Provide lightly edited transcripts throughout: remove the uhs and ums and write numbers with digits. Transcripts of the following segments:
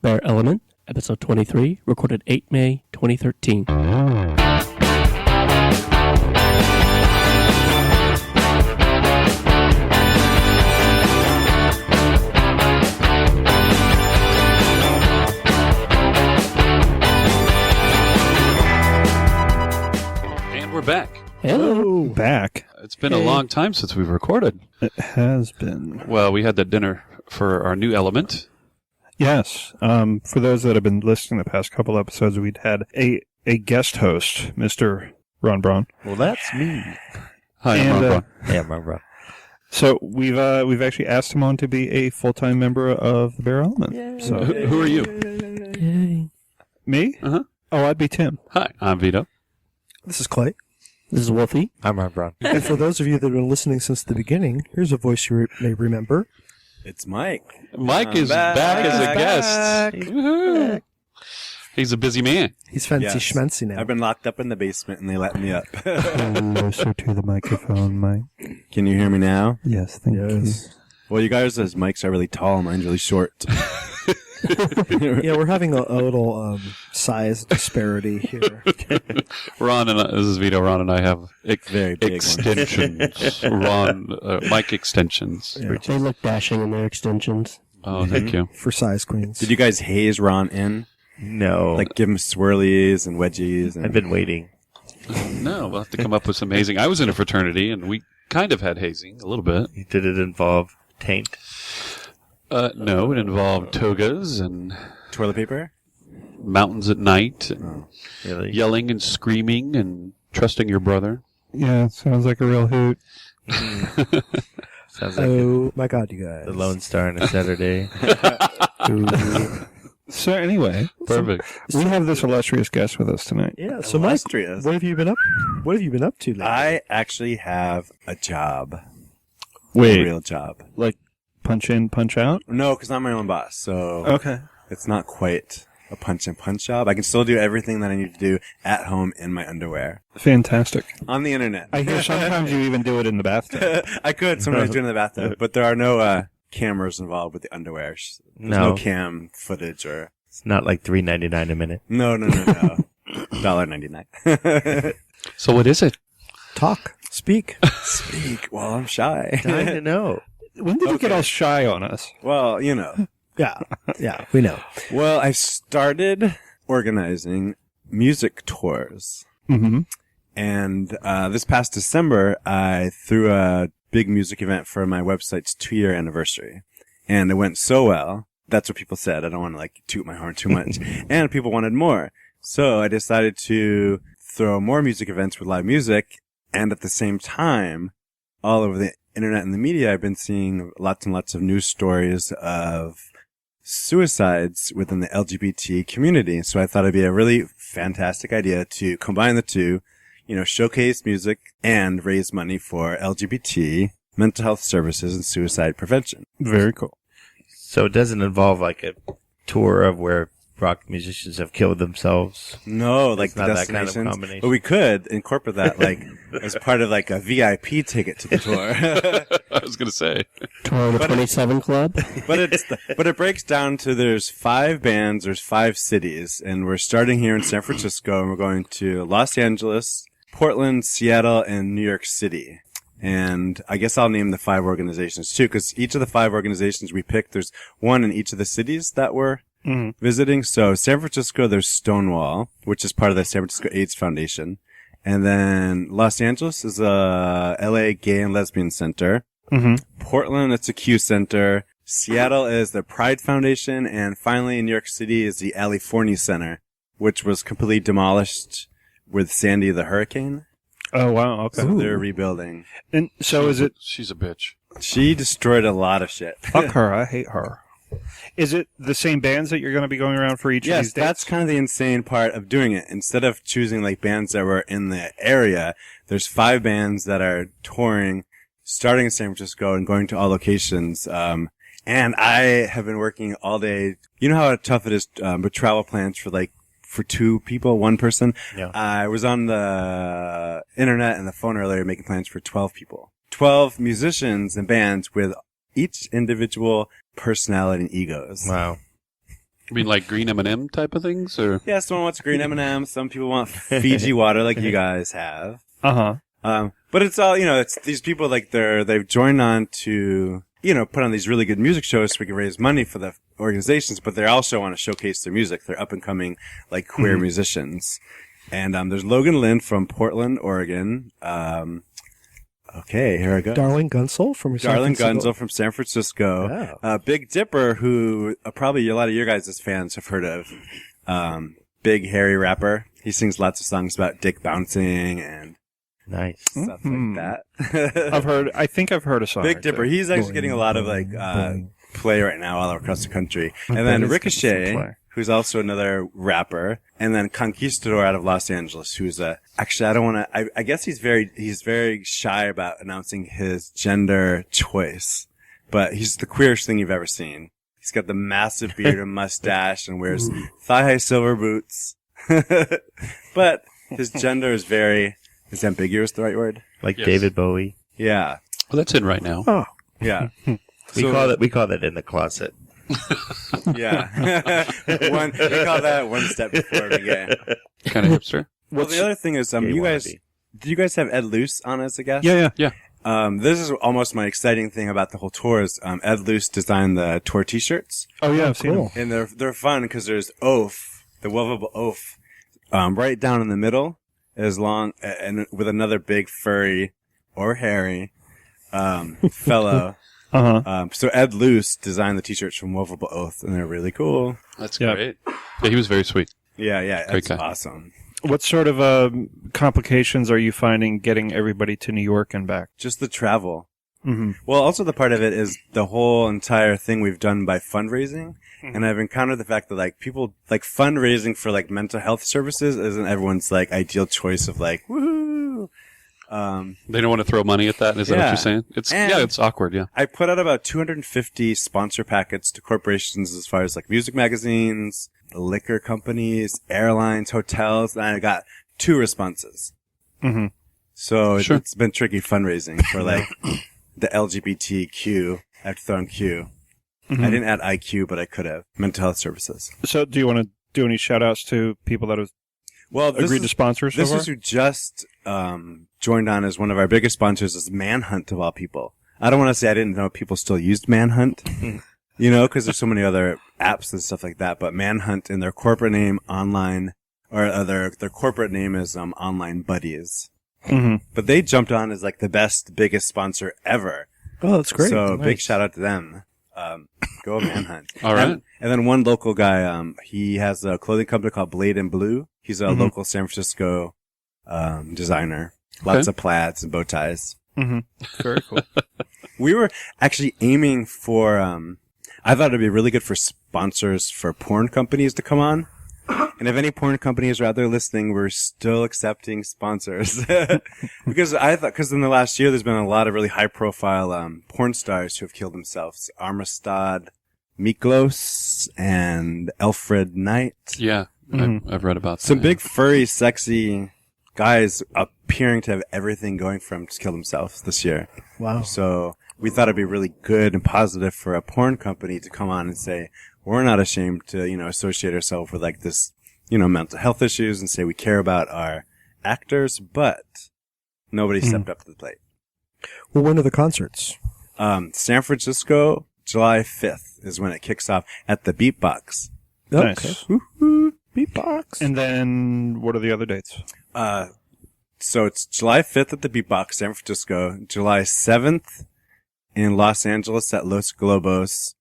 Bear Element, episode 23, recorded 8 May 2013. And we're back. Hello. Back. It's been a long time since we've recorded. It has been. Well, we had that dinner for our new element. Yes. For those that have been listening the past couple episodes, we'd had a guest host, Mr. Ron Braun. Well, that's me. Hi, And, I'm Ron Braun. Yeah, my bro. So we've actually asked him on to be a full-time member of the Bear Element. Yay. So Who are you? Yay. me? Uh-huh. Oh, I'd be Tim. Hi, I'm Vito. This is Clay. This is Wolfie. I'm Ron Braun. And for those of you that have been listening since the beginning, here's a voice you may remember. It's Mike. Mike is back as a guest. Woohoo. He's a busy man. He's fancy Yes. schmancy now. I've been locked up in the basement and they let me up. Closer to the microphone, Mike. Can you hear me now? Yes, thank Yes. Well, you guys, as mics are really tall, mine's really short. Yeah, we're having a little size disparity here. Ron and this is Vito. Ron and I have Very big ones. extensions. Mic extensions. Yeah, They look dashing in their extensions. Oh, thank you. for size queens. Did you guys haze Ron in? No. Like give him swirlies and wedgies? And I've been waiting. No, we'll have to come up with some hazing. I was in a fraternity, and we kind of had hazing a little bit. Did it involve taint? No, it involved togas and toilet paper? mountains at night, and Oh. Really? yelling and screaming and trusting your brother. Yeah, sounds like a real hoot. Sounds like Oh my God, you guys! the Lone Star on a Saturday. So anyway, Perfect. we have this illustrious guest with us tonight. Yeah. So, Mike, Illustrious. what have you been up? What have you been up to lately? I actually have a job. A Wait, real job. like punch in, punch out? No, because I'm my own boss, so Okay. it's not quite a punch and punch job. I can still do everything that I need to do at home in my underwear. Fantastic. On the internet. I hear sometimes you even do it in the bathtub. I could sometimes do it in the bathtub, but there are no cameras involved with the underwear. There's no cam footage or... It's not like $3.99 a minute. No. $1.99. So what is it? Talk, speak. Speak. Well, I'm shy. Dying to know. When did you get all shy on us? Well, you know. Yeah, we know. Well, I started organizing music tours. Mm-hmm. And this past December, I threw a big music event for my website's 2-year anniversary. And it went so well. That's what people said. I don't want to toot my horn too much. And people wanted more. So I decided to throw more music events with live music. And at the same time, all over the internet and the media, I've been seeing lots and lots of news stories of suicides within the LGBT community. So I thought it'd be a really fantastic idea to combine the two, showcase music and raise money for LGBT mental health services and suicide prevention. Very cool. So it doesn't involve like a tour of where rock musicians have killed themselves. No, It's the not that kind of destinations. combination. But we could incorporate that as part of a VIP ticket to the tour. I was going to say. Tour of the 27 Club. But it breaks down to there's 5 bands, there's 5 cities, and we're starting here in San Francisco, and we're going to Los Angeles, Portland, Seattle, and New York City. And I guess I'll name the 5 organizations too, because each of the 5 organizations we picked, there's one in each of the cities that we're visiting. So San Francisco, there's Stonewall, which is part of the San Francisco AIDS Foundation. And then Los Angeles is a LA Gay and Lesbian Center. Mm-hmm. Portland, it's a Q Center. Seattle is the Pride Foundation. And finally, in New York City is the California Center, which was completely demolished with Sandy the hurricane. Oh, wow. Okay. So they're rebuilding. And so is it... She's a bitch. She destroyed a lot of shit. Fuck her. I hate her. Is it the same bands that you're going to be going around for each of Yes, these dates? that's kind of the insane part of doing it. Instead of choosing bands that were in the area, there's 5 bands that are touring, starting in San Francisco and going to all locations. And I have been working all day. You know how tough it is with travel plans for 2 people, 1 person? Yeah. I was on the internet and the phone earlier making plans for 12 people. 12 musicians and bands with each individual personality and egos. Wow. I mean, like green M&M type of things, or Yeah, someone wants green M&Ms. Some people want Fiji water, like you guys have. But it's all, it's these people like they've joined on to, put on these really good music shows so we can raise money for the organizations, but they also want to showcase their music. They're up and coming, like, queer musicians. And, there's Logan Lynn from Portland, Oregon. Okay, here I go. Darling Gunsel from San Francisco. From San Francisco. Yeah. Big Dipper, who probably a lot of your guys' fans have heard of. Big hairy rapper. He sings lots of songs about dick bouncing and Nice. stuff like that. I think I've heard a song. Big Dipper. He's actually getting a lot of play right now all across the country. And then Ricochet, who's also another rapper, and then Conquistador out of Los Angeles, who's actually I don't want to. I guess he's very shy about announcing his gender choice, but he's the queerest thing you've ever seen. He's got the massive beard and mustache and wears thigh-high silver boots, but his gender is is ambiguous the right word? Like Yes. David Bowie. Yeah, well, that's in right now. Oh, yeah. We call that in the closet. Yeah. We call that one step before the game. Kind of hipster. Well, the other thing is, Gay did you guys have Ed Luce on as a guest? yeah. This is almost my exciting thing about the whole tour is, Ed Luce designed the tour t-shirts. Oh, yeah, I've seen cool. them. And they're fun because there's Oaf, the lovable Oaf, right down in the middle, as long, and with another big furry or hairy, fellow. So Ed Luce designed the t-shirts from Lovable Oath, and they're really cool. That's Yeah. great. Yeah, he was very sweet. Yeah, Great that's guy. awesome. What sort of complications are you finding getting everybody to New York and back? Just the travel. Mm-hmm. Well, also the part of it is the whole entire thing we've done by fundraising. And I've encountered the fact that people fundraising for mental health services isn't everyone's ideal choice of woohoo. They don't want to throw money at that. Is that what Yeah. you're saying? It's awkward. Yeah. I put out about 250 sponsor packets to corporations as far as music magazines, liquor companies, airlines, hotels, and I got 2 responses. Mm-hmm. So Sure. it's been tricky fundraising for the LGBTQ. I have to throw in Q. Mm-hmm. I didn't add IQ, but I could have. Mental health services. So do you want to do any shout-outs to people that have Well, agreed to sponsor so This far? is who just joined on as one of our biggest sponsors is Manhunt, of all people. I don't want to say I didn't know people still used Manhunt, because there's so many other apps and stuff like that. But Manhunt in their corporate name online, or their corporate name is Online Buddies. Mm-hmm. But they jumped on as the best, biggest sponsor ever. Oh, that's great. So Nice. big shout out to them. Go Manhunt. All right. And then one local guy, he has a clothing company called Blade and Blue. He's a local San Francisco designer. Lots of plaids and bow ties. Mm-hmm. Very cool. We were actually aiming for, I thought it'd be really good for sponsors for porn companies to come on. And if any porn companies are out there listening, we're still accepting sponsors. Because in the last year, there's been a lot of really high profile, porn stars who have killed themselves. Armistad Miklos and Alfred Knight. Yeah. I've read about that. Some big furry, sexy guys appearing to have everything going for them to kill themselves this year. Wow. So we thought it'd be really good and positive for a porn company to come on and say, we're not ashamed to, associate ourselves with this, mental health issues and say we care about our actors, but nobody stepped up to the plate. Well, when are the concerts? San Francisco, July 5th is when it kicks off at the Beatbox. Nice. Woo-hoo. Beatbox. And then what are the other dates? So it's July 5th at the Beatbox, San Francisco, July 7th in Los Angeles at Los Globos,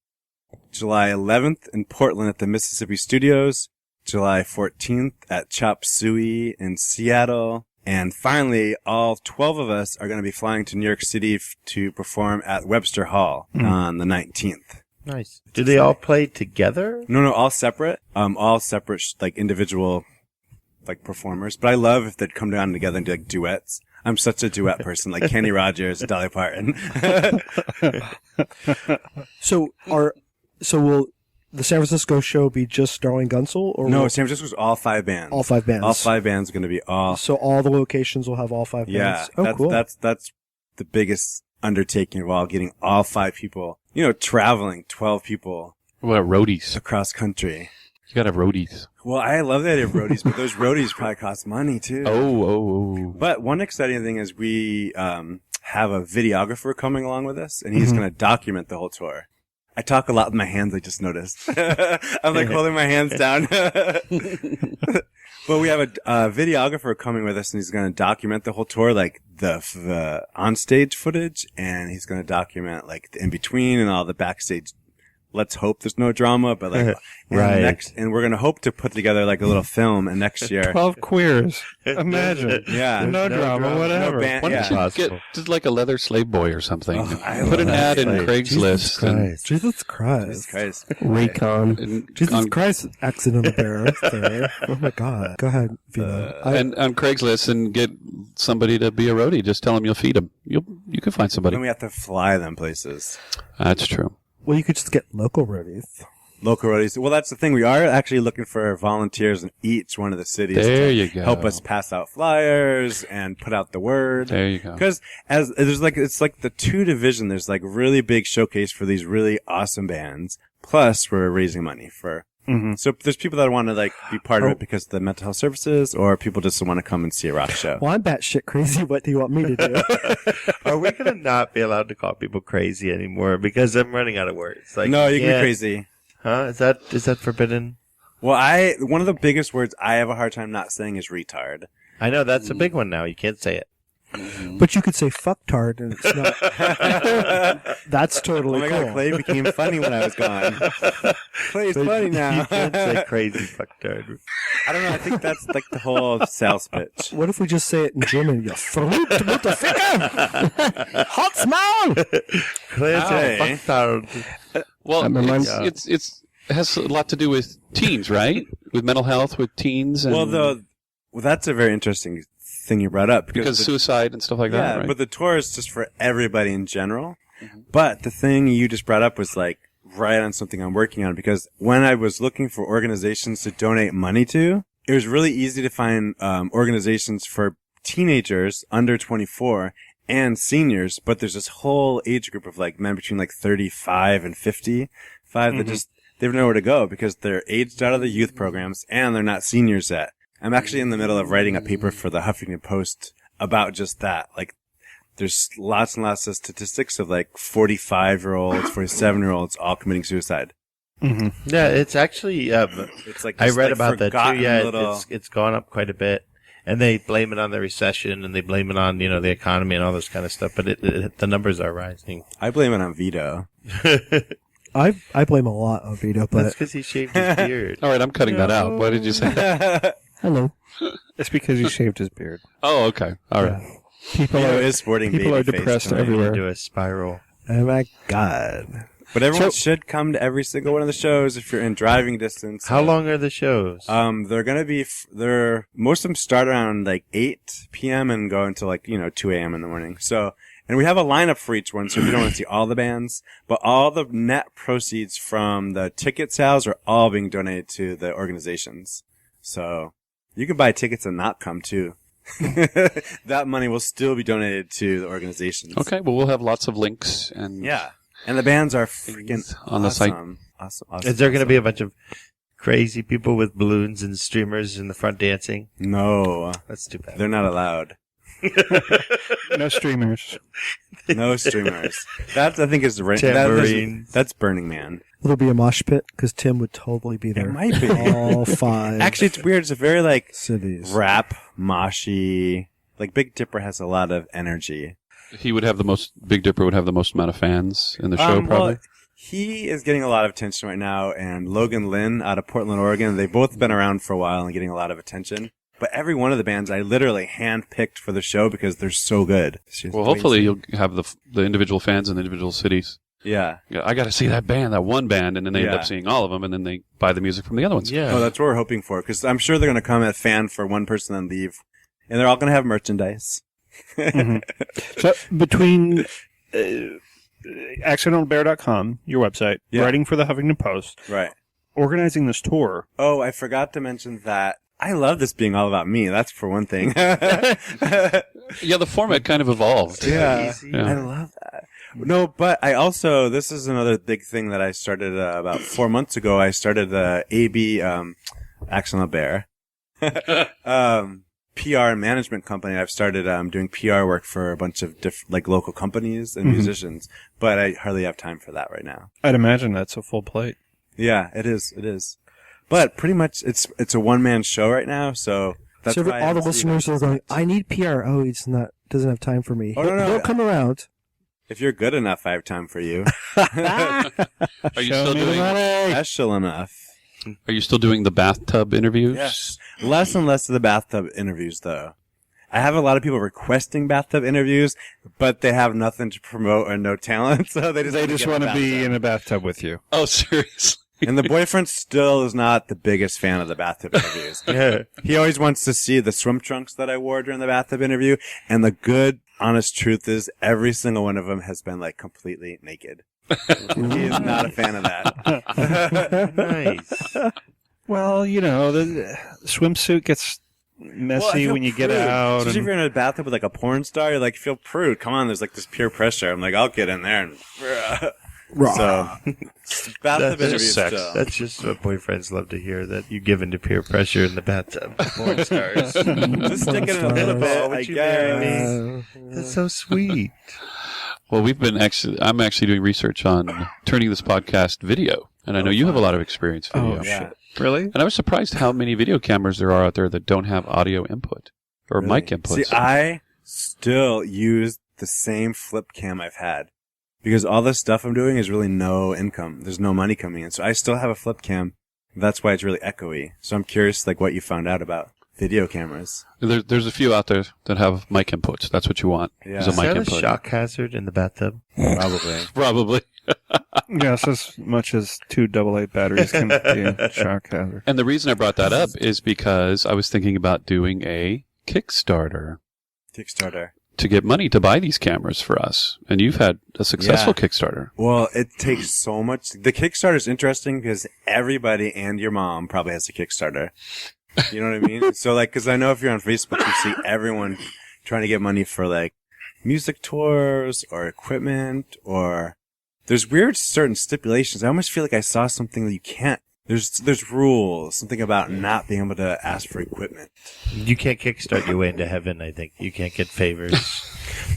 July 11th in Portland at the Mississippi Studios, July 14th at Chop Suey in Seattle, and finally, all 12 of us are going to be flying to New York City to perform at Webster Hall on the 19th. Nice. Do they all play together? No, all separate. All separate, individual, performers. But I love if they'd come down together and do duets. I'm such a duet person, like Kenny Rogers, Dolly Parton. So will the San Francisco show be just Darling Gunsel, or No, will San Francisco's all 5 bands. all 5 bands? All 5 bands are going to be all. So all the locations will have all 5 Yeah, bands. Oh, that's, cool. that's the biggest undertaking of all, getting all 5 people, traveling 12 people. What about roadies? across country. You gotta have roadies. Well, I love the idea of roadies, but those roadies probably cost money too. Oh. But one exciting thing is we have a videographer coming along with us, and he's going to document the whole tour. I talk a lot with my hands, I just noticed. I'm like holding my hands down. But we have a videographer coming with us, and he's going to document the whole tour, like the on-stage footage, and he's going to document like the in-between and all the backstage. Let's hope there's no drama, but like, Right. and we're going to hope to put together like a little film, and next year. 12 queers. Imagine. Yeah. No drama, whatever. No band, Why yeah. don't you get just like a leather slave boy or something? I Put an love ad in that. Craigslist. And, Jesus Christ. Jesus Christ. Recon. and Jesus on, Christ, accident of bear there. Oh my God. Go ahead, Vito. and on Craigslist and get somebody to be a roadie. Just tell them you'll feed them. You can find somebody. Then we have to fly them places. That's true. Well, you could just get local roadies. Local roadies. Well, that's the thing. We are actually looking for volunteers in each one of the cities There to you go. help us pass out flyers and put out the word. There you go. Because as there's like, it's like the two division. There's like really big showcase for these really awesome bands. Plus, we're raising money for. So there's people that want to like be part of it because of the mental health services, or people just want to come and see a rock show. Well, I'm batshit crazy. What do you want me to do? Are we going to not be allowed to call people crazy anymore? Because I'm running out of words. Like, No, you can be yeah. crazy. Huh? Is that forbidden? Well, one of the biggest words I have a hard time not saying is retard. I know that's a big one now. You can't say it. But you could say fucktard and it's not. That's totally Oh my cool. God, Clay became funny when I was gone. Clay's funny now. You can't say crazy fucktard. I don't know. I think that's like the whole sales pitch. What if we just say it in German? You fruit Mutterficker! Hot smile! Clear Okay. fucktard. Well, That reminds- it has a lot to do with teens, right? With mental health, with teens. And Well, that's a very interesting thing you brought up because the, suicide and stuff like yeah, that, right? but the tour is just for everybody in general. But the thing you just brought up was like right on something I'm working on, because when I was looking for organizations to donate money to, it was really easy to find organizations for teenagers under 24 and seniors, but there's this whole age group of like men between like 35 and 55 that just they have nowhere to go because they're aged out of the youth programs and they're not seniors yet. I'm actually in the middle of writing a paper for the Huffington Post about just that. Like, there's lots and lots of statistics of like 45-year-olds, 47-year-olds all committing suicide. Yeah, it's actually. It's like I this, read like, about that too. forgotten Yeah, little- it's gone up quite a bit, and they blame it on the recession and they blame it on the economy and all this kind of stuff. But the numbers are rising. I blame it on Vito. I blame a lot on Vito, That's but because he shaved his beard. All right, I'm cutting that out. What did you say? Hello. It's because he shaved his beard. Oh, okay. All right. People Vito are is sporting people are baby face depressed tonight. everywhere. Into a spiral. oh my God. But everyone should come to every single one of the shows if you're in driving distance. How long are the shows? They're gonna be, most of them start around like 8 p.m. and go until like, 2 a.m. in the morning. So, and we have a lineup for each one, so if you don't want to see all the bands, but all the net proceeds from the ticket sales are all being donated to the organizations. So, you can buy tickets and not come too. That money will still be donated to the organizations. Okay, well, we'll have lots of links and Yeah. And the bands are freaking on the site. Awesome. Is there going to be a bunch of crazy people with balloons and streamers in the front dancing? No, That's too bad. they're not allowed. No streamers. No streamers. That I think is Tambourines. that's Burning Man. Will there be a mosh pit? Because Tim would totally be there. It might be. All 5 Actually, it's weird. It's a very like cities. rap, moshy. Like Big Dipper has a lot of energy. he would have the most. Big Dipper would have the most amount of fans in the show, probably. Well, he is getting a lot of attention right now, and Logan Lynn out of Portland, Oregon. They've both been around for a while and getting a lot of attention. But every one of the bands I literally handpicked for the show because they're so good. Well, hopefully you'll have the individual fans in the individual cities. Yeah. Yeah, I got to see that one band, and then they end Yeah. up seeing all of them, and then they buy the music from the other ones. Yeah. Oh, that's what we're hoping for, because I'm sure they're going to come as a fan for one person and leave. And they're all going to have merchandise. So between accidentalbear.com, your website, Yeah. writing for the Huffington Post, Right. organizing this tour. Oh, I forgot to mention that. I love this being all about me. That's for one thing. Yeah, the format kind of evolved. Yeah. Yeah. I love that. No, but I also, this is another big thing that I started about 4 months ago. I started the AB, Accidental Bear, PR and management company. I've started doing PR work for a bunch of like local companies and musicians, but I hardly have time for that right now. I'd imagine that's a full plate. Yeah, it is. It is. But pretty much it's a one-man show right now, so that's So why all the listeners are going, I need PR. Oh, doesn't have time for me. Oh, no. He'll come around. If you're good enough, I have time for you. Are you still doing? Special enough. Are you still doing the bathtub interviews? Yes. Less and less of the bathtub interviews, though. I have a lot of people requesting bathtub interviews, but they have nothing to promote or no talent, so they just want to be in a bathtub with you. Oh, seriously? And the boyfriend still is not the biggest fan of the bathtub interviews. He always wants to see the swim trunks that I wore during the bathtub interview, and the good, honest truth is every single one of them has been, like, completely naked. He is not a fan of that. Nice. Well, the swimsuit gets messy when you get out. Especially if you're in a bathtub with, like, a porn star, you're like, feel prude. Come on, there's, like, this peer pressure. I'm like, I'll get in there and... So, bathtub interviews still. That's just what boyfriends love to hear, that you give into peer pressure in the bathtub. Porn stars. Just stick it in a little bit, I guess. That's so sweet. Well, I'm actually doing research on turning this podcast video, and I know you have a lot of experience video. Oh, Yeah. Really? And I was surprised how many video cameras there are out there that don't have audio input or mic input. See, I still use the same flip cam I've had because all the stuff I'm doing is really no income. There's no money coming in. So I still have a flip cam. That's why it's really echoey. So I'm curious, like, what you found out about video cameras. There's a few out there that have mic inputs. That's what you want. Yeah. Is a Is mic that a input. shock hazard in the bathtub? Probably. Probably. Yes, as much as 2 AA batteries can be a shock hazard. And the reason I brought that up is because I was thinking about doing a Kickstarter Kickstarter. to get money to buy these cameras for us. And you've had a successful Yeah. Kickstarter. Well, it takes so much. The Kickstarter is interesting because everybody and your mom probably has a Kickstarter. You know what I mean? So, like, because I know if you're on Facebook, you see everyone trying to get money for, like, music tours or equipment, or there's weird certain stipulations. I almost feel like I saw something that you can't. There's rules, something about not being able to ask for equipment. You can't kickstart your way into heaven, I think. You can't get favors.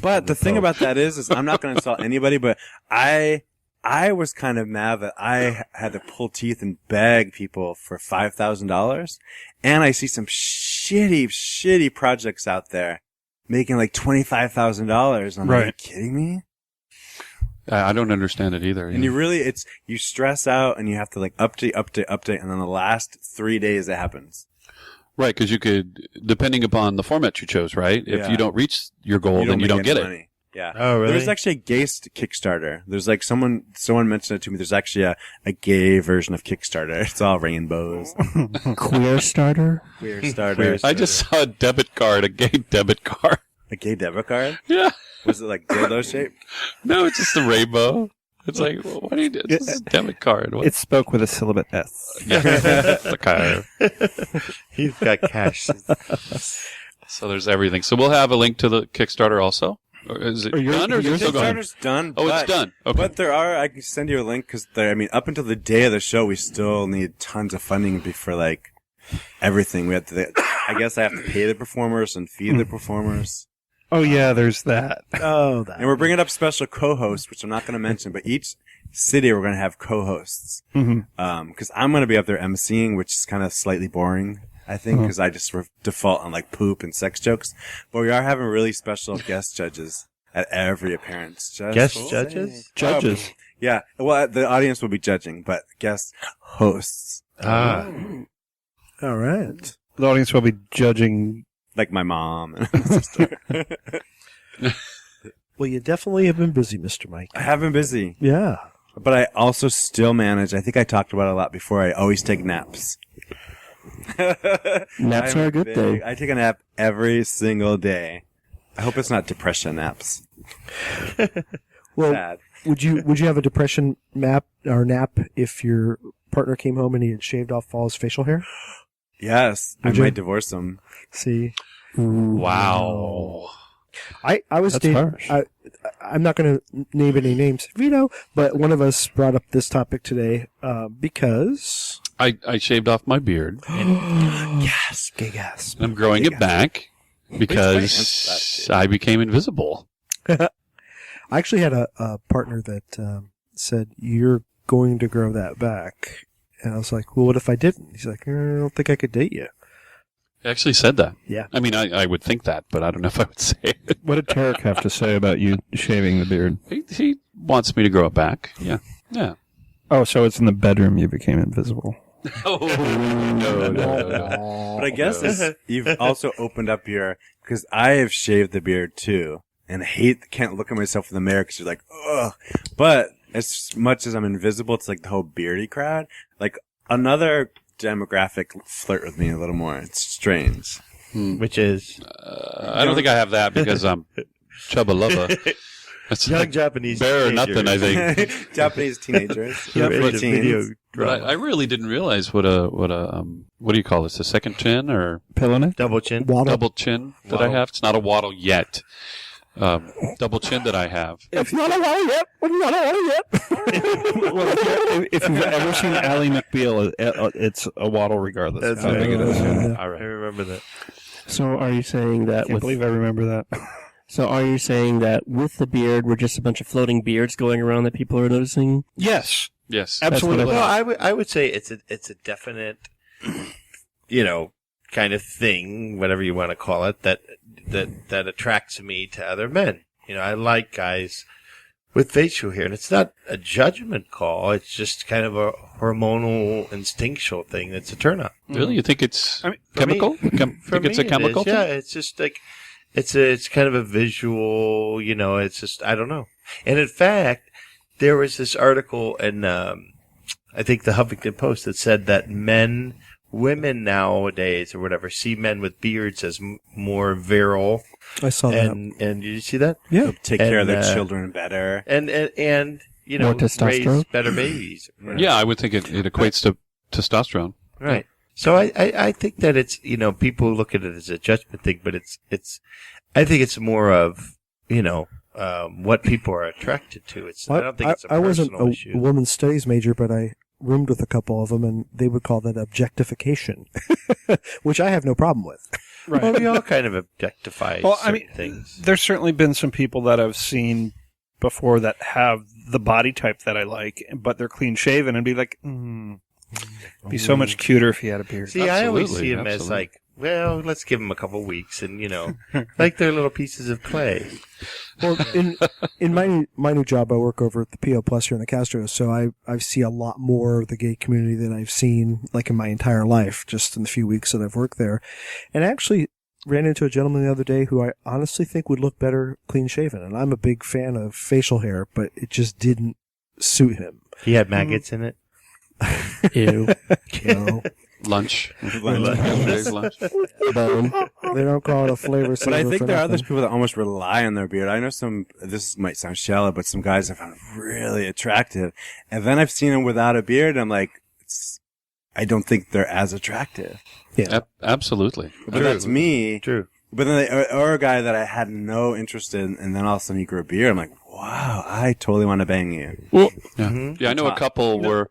But the thing about that is I'm not going to insult anybody, but I was kind of mad that I had to pull teeth and beg people for $5,000. And I see some shitty projects out there making like $25,000. I'm like, are you kidding me? I don't understand it either. And you stress out and you have to like update. And then the last 3 days it happens. Right, because you could, depending upon the format you chose, right? If Yeah. you don't reach your goal, then you make don't any get it. money. Yeah. Oh, really? There's actually a gay Kickstarter. There's like someone mentioned it to me. There's actually a gay version of Kickstarter. It's all rainbows. Queer starter? Queer starter. I just saw a debit card, a gay debit card. A gay debit card? Yeah. Was it like dildo shaped? No, it's just the rainbow. It's like, well, what do you do? This is a debit card. What? It spoke with a syllable S. Okay. You've got cash. So there's everything. So we'll have a link to the Kickstarter also. Or is it done or is it still going? Kickstarter's done. Oh, but, it's done. Okay. But I can send you a link because up until the day of the show, we still need tons of funding for like everything. I guess I have to pay the performers and feed the performers. Oh, yeah, there's that. Oh, that. And we're bringing up special co-hosts, which I'm not going to mention, but each city we're going to have co-hosts. Mm-hmm. Because I'm going to be up there emceeing, which is kind of slightly boring, I think, because I just default on like poop and sex jokes. But we are having really special guest judges at every appearance. Guest judges? Judges. Yeah. Well, the audience will be judging, but guest hosts. Ah. All right. The audience will be judging. Like my mom and my sister. Well, you definitely have been busy, Mr. Mike. I have been busy. Yeah. But I also still manage. I think I talked about it a lot before. I always take naps. Naps are a good thing. I take a nap every single day. I hope it's not depression naps. Well, Sad. would you have a depression nap if your partner came home and he had shaved off all his facial hair? Yes, I Would you? might divorce him. See. Wow. I was That's dating. harsh. I'm not going to name any names, Vito, but one of us brought up this topic today because I shaved off my beard. yes, gay gas. And I'm growing it back because I became invisible. I actually had a partner that said, "You're going to grow that back," and I was like, "Well, what if I didn't?" He's like, "I don't think I could date you." I actually said that. Yeah. I mean, I would think that, but I don't know if I would say it. What did Tarek have to say about you shaving the beard? He wants me to grow it back. Yeah. Yeah. Oh, so it's in the bedroom you became invisible. Oh, no. But I guess you've also opened up because I have shaved the beard too, and can't look at myself in the mirror because you're like, ugh. But as much as I'm invisible to like the whole beardy crowd, like another demographic flirt with me a little more. It's strange. Which is I don't think I have that because I'm Chubba Lover. That's young like Japanese bare or teenagers. nothing, I think. Japanese teenagers. Who are into 14. video But drama. I really didn't realize what do you call this? A second chin or Pillow neck? Double chin. Waddle. double chin that I Waddle. have? It's not a waddle yet. Double chin that I have. It's not a waddle yet. It's not a waddle yet. Well, if you've ever seen Ally McBeal, it's a waddle regardless That's of how right. big it is. Yeah. All I right. remember that. So are you saying that Can't believe I remember that. So are you saying that with the beard, we're just a bunch of floating beards going around that people are noticing? Yes, Yes. absolutely. what Well, I would say it's a definite, kind of thing, whatever you want to call it, that attracts me to other men. I like guys with facial hair, and it's not a judgment call. It's just kind of a hormonal, instinctual thing that's a turn on. Really? You think it's I mean, chemical? For Think it's me, a chemical it is. Yeah, thing? it's just like it's kind of a visual. It's just I don't know. And in fact, there was this article in I think the Huffington Post that said that women nowadays or whatever see men with beards as more virile. I saw that. And did you see that? Yeah. Take care of And, their children better. And More testosterone? raise better babies. Yeah, I would think it equates to testosterone. Right. So I think that it's people look at it as a judgment thing, but it's I think it's more of what people are attracted to. I don't think it's a I wasn't personal a issue. women's studies major, but I roomed with a couple of them, and they would call that objectification, which I have no problem with. Well, we all kind of objectify Well, I certain mean, things. there's certainly been some people that I've seen before that have the body type that I like, but they're clean shaven, and be like, be so much cuter if he had a beard. See, I always Absolutely, see them as absolutely. like, well, let's give them a couple weeks, and like they're little pieces of clay. Well, in my new job, I work over at the PO Plus here in the Castro, so I see a lot more of the gay community than I've seen like in my entire life, just in the few weeks that I've worked there. And I actually ran into a gentleman the other day who I honestly think would look better clean shaven. And I'm a big fan of facial hair, but it just didn't suit him. He had maggots in it. Ew. No, Lunch. Lunch. Lunch. Bone. they don't call it a flavor But saver I think for there are those nothing. people that almost rely on their beard. I know this might sound shallow, but some guys I found really attractive. And then I've seen them without a beard, and I'm like, I don't think they're as attractive. Yeah. Absolutely. But that's me. True. But then or a guy that I had no interest in, and then all of a sudden you grow a beard. I'm like, wow, I totally want to bang you. Well, Mhm. yeah, I know a couple where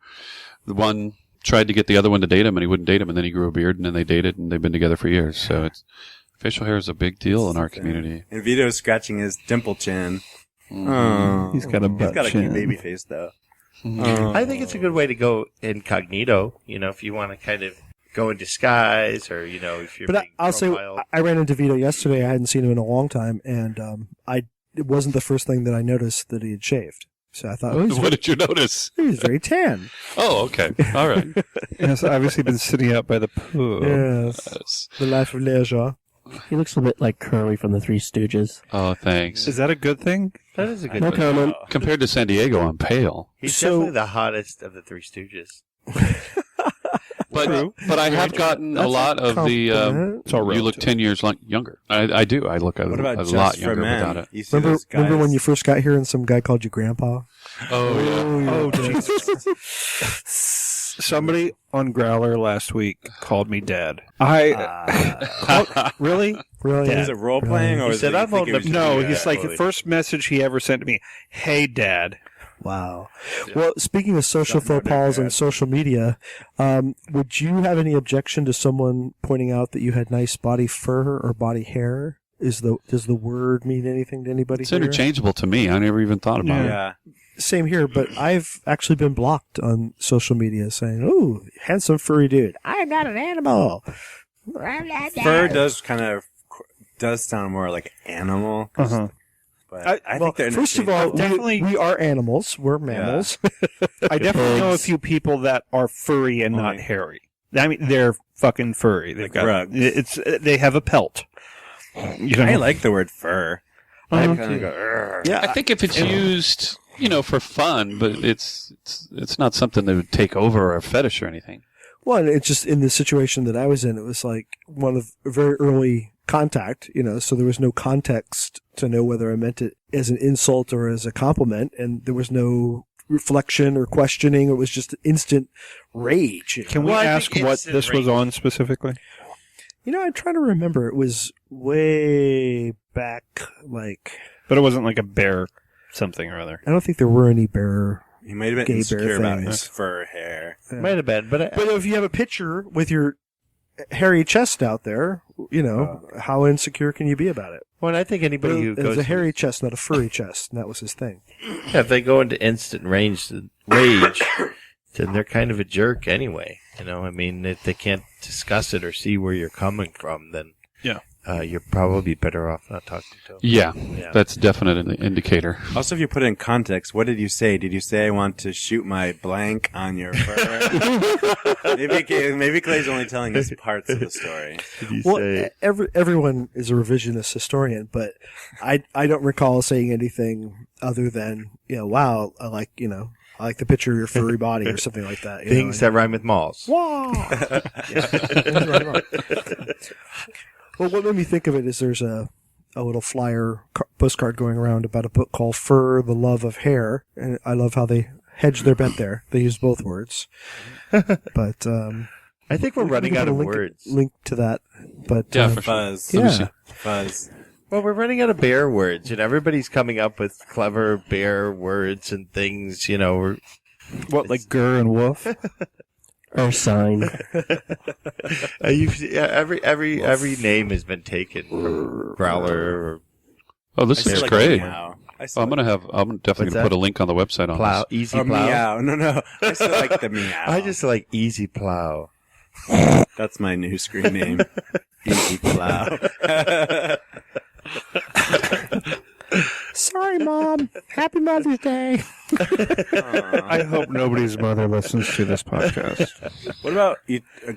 the one tried to get the other one to date him, and he wouldn't date him, and then he grew a beard, and then they dated, and they've been together for years. So facial hair is a big deal in our community. And Vito's scratching his dimple chin. Oh, He's got a butt He's got a chin. cute baby face, though. I think it's a good way to go incognito. If you want to kind of go in disguise, or if you're. But being I'll say profiled. I ran into Vito yesterday. I hadn't seen him in a long time, and it wasn't the first thing that I noticed that he had shaved. So I thought What did you notice? he was very tan. Oh, okay. All right. He's obviously been sitting out by the pool. Yes, Yes. the life of leisure. He looks a bit like Curly from the Three Stooges. Oh, thanks. Is that a good thing? That is a good No one. comment. Compared to San Diego, I'm pale. He's So- definitely the hottest of the Three Stooges. But I have gotten a That's lot of the. compliment. It's all You look relative. 10 years younger. I do. I look a What about a just lot for younger men? without it. You see Remember those guys? when you first got here and some guy called you Grandpa? Oh, yeah. Oh, Jesus. Somebody on Growler last week called me dad. Really? Really? Dad. Is it role playing or He is said, it, "I'm on the-" No, Yeah, he's like the totally. first message he ever sent to me. Hey, Dad. Wow. Well, speaking of social Something faux pas about on it. social media, would you have any objection to someone pointing out that you had nice body fur or body hair? Does the word mean anything to anybody It's here? interchangeable to me. I never even thought about it. Yeah. Same here, but I've actually been blocked on social media saying, "Oh, handsome furry dude. I am not an animal." Fur does sound more like animal. Uh-huh. But I Well, think they're first of all, Definitely- we are animals. We're mammals. I definitely know a Pigs. few people that are furry and not Right. hairy. I mean, they're fucking furry. They've Like got rugs. they have a pelt. You know, I like the word fur. I Uh-huh. kind of go, "Urgh." Yeah, I think if it's used, for fun, but it's not something that would take over a fetish or anything. Well, and it's just in the situation that I was in, it was like one of very early contact, so there was no context to know whether I meant it as an insult or as a compliment, and there was no reflection or questioning. It was just instant rage. Can we Well, I ask think what instant this was rage. on specifically? I'm trying to remember. It was way back, But it wasn't like a bear something or other. I don't think there were any bear. He might have Gay been bear insecure about things. his fur hair. Might have been, but But if you have a picture with your hairy chest out there, how insecure can you be about it? well, I think anybody who It was goes a hairy chest, not a furry chest, and that was his thing. if they go into instant rage, then they're kind of a jerk anyway. I mean, if they can't discuss it or see where you're coming from, then Yeah. you're probably better off not talking to them. Yeah, Yeah. that's definite an indicator. Also, if you put it in context, what did you say? Did you say I want to shoot my blank on your fur? maybe Clay's only telling us parts of the story. Did you Well, say? everyone is a revisionist historian, but I don't recall saying anything other than wow, I like the picture of your furry body or something like that. Things that rhyme with malls. Wow. Well, what made me think of it is there's a little flyer postcard going around about a book called Fur, the Love of Hair, and I love how they hedge their bet there. They use both words. But I think we're we running can out put of a words. link to that. But Yeah, for sure. Fuzz. Yeah. Fuzz. Well, we're running out of bear words, and everybody's coming up with clever bear words and things. What, like Gur and Wolf? Or sign. Every name has been taken from Growler or Oh, this I is still like great. meow. I'm definitely What's going to that? put a link on the website on Plow, this. Easy Or Plow. meow. No. I still like the meow. I just like Easy Plow. That's my new screen name. Easy Plow. sorry, Mom. Happy Mother's Day. I hope nobody's mother listens to this podcast. What about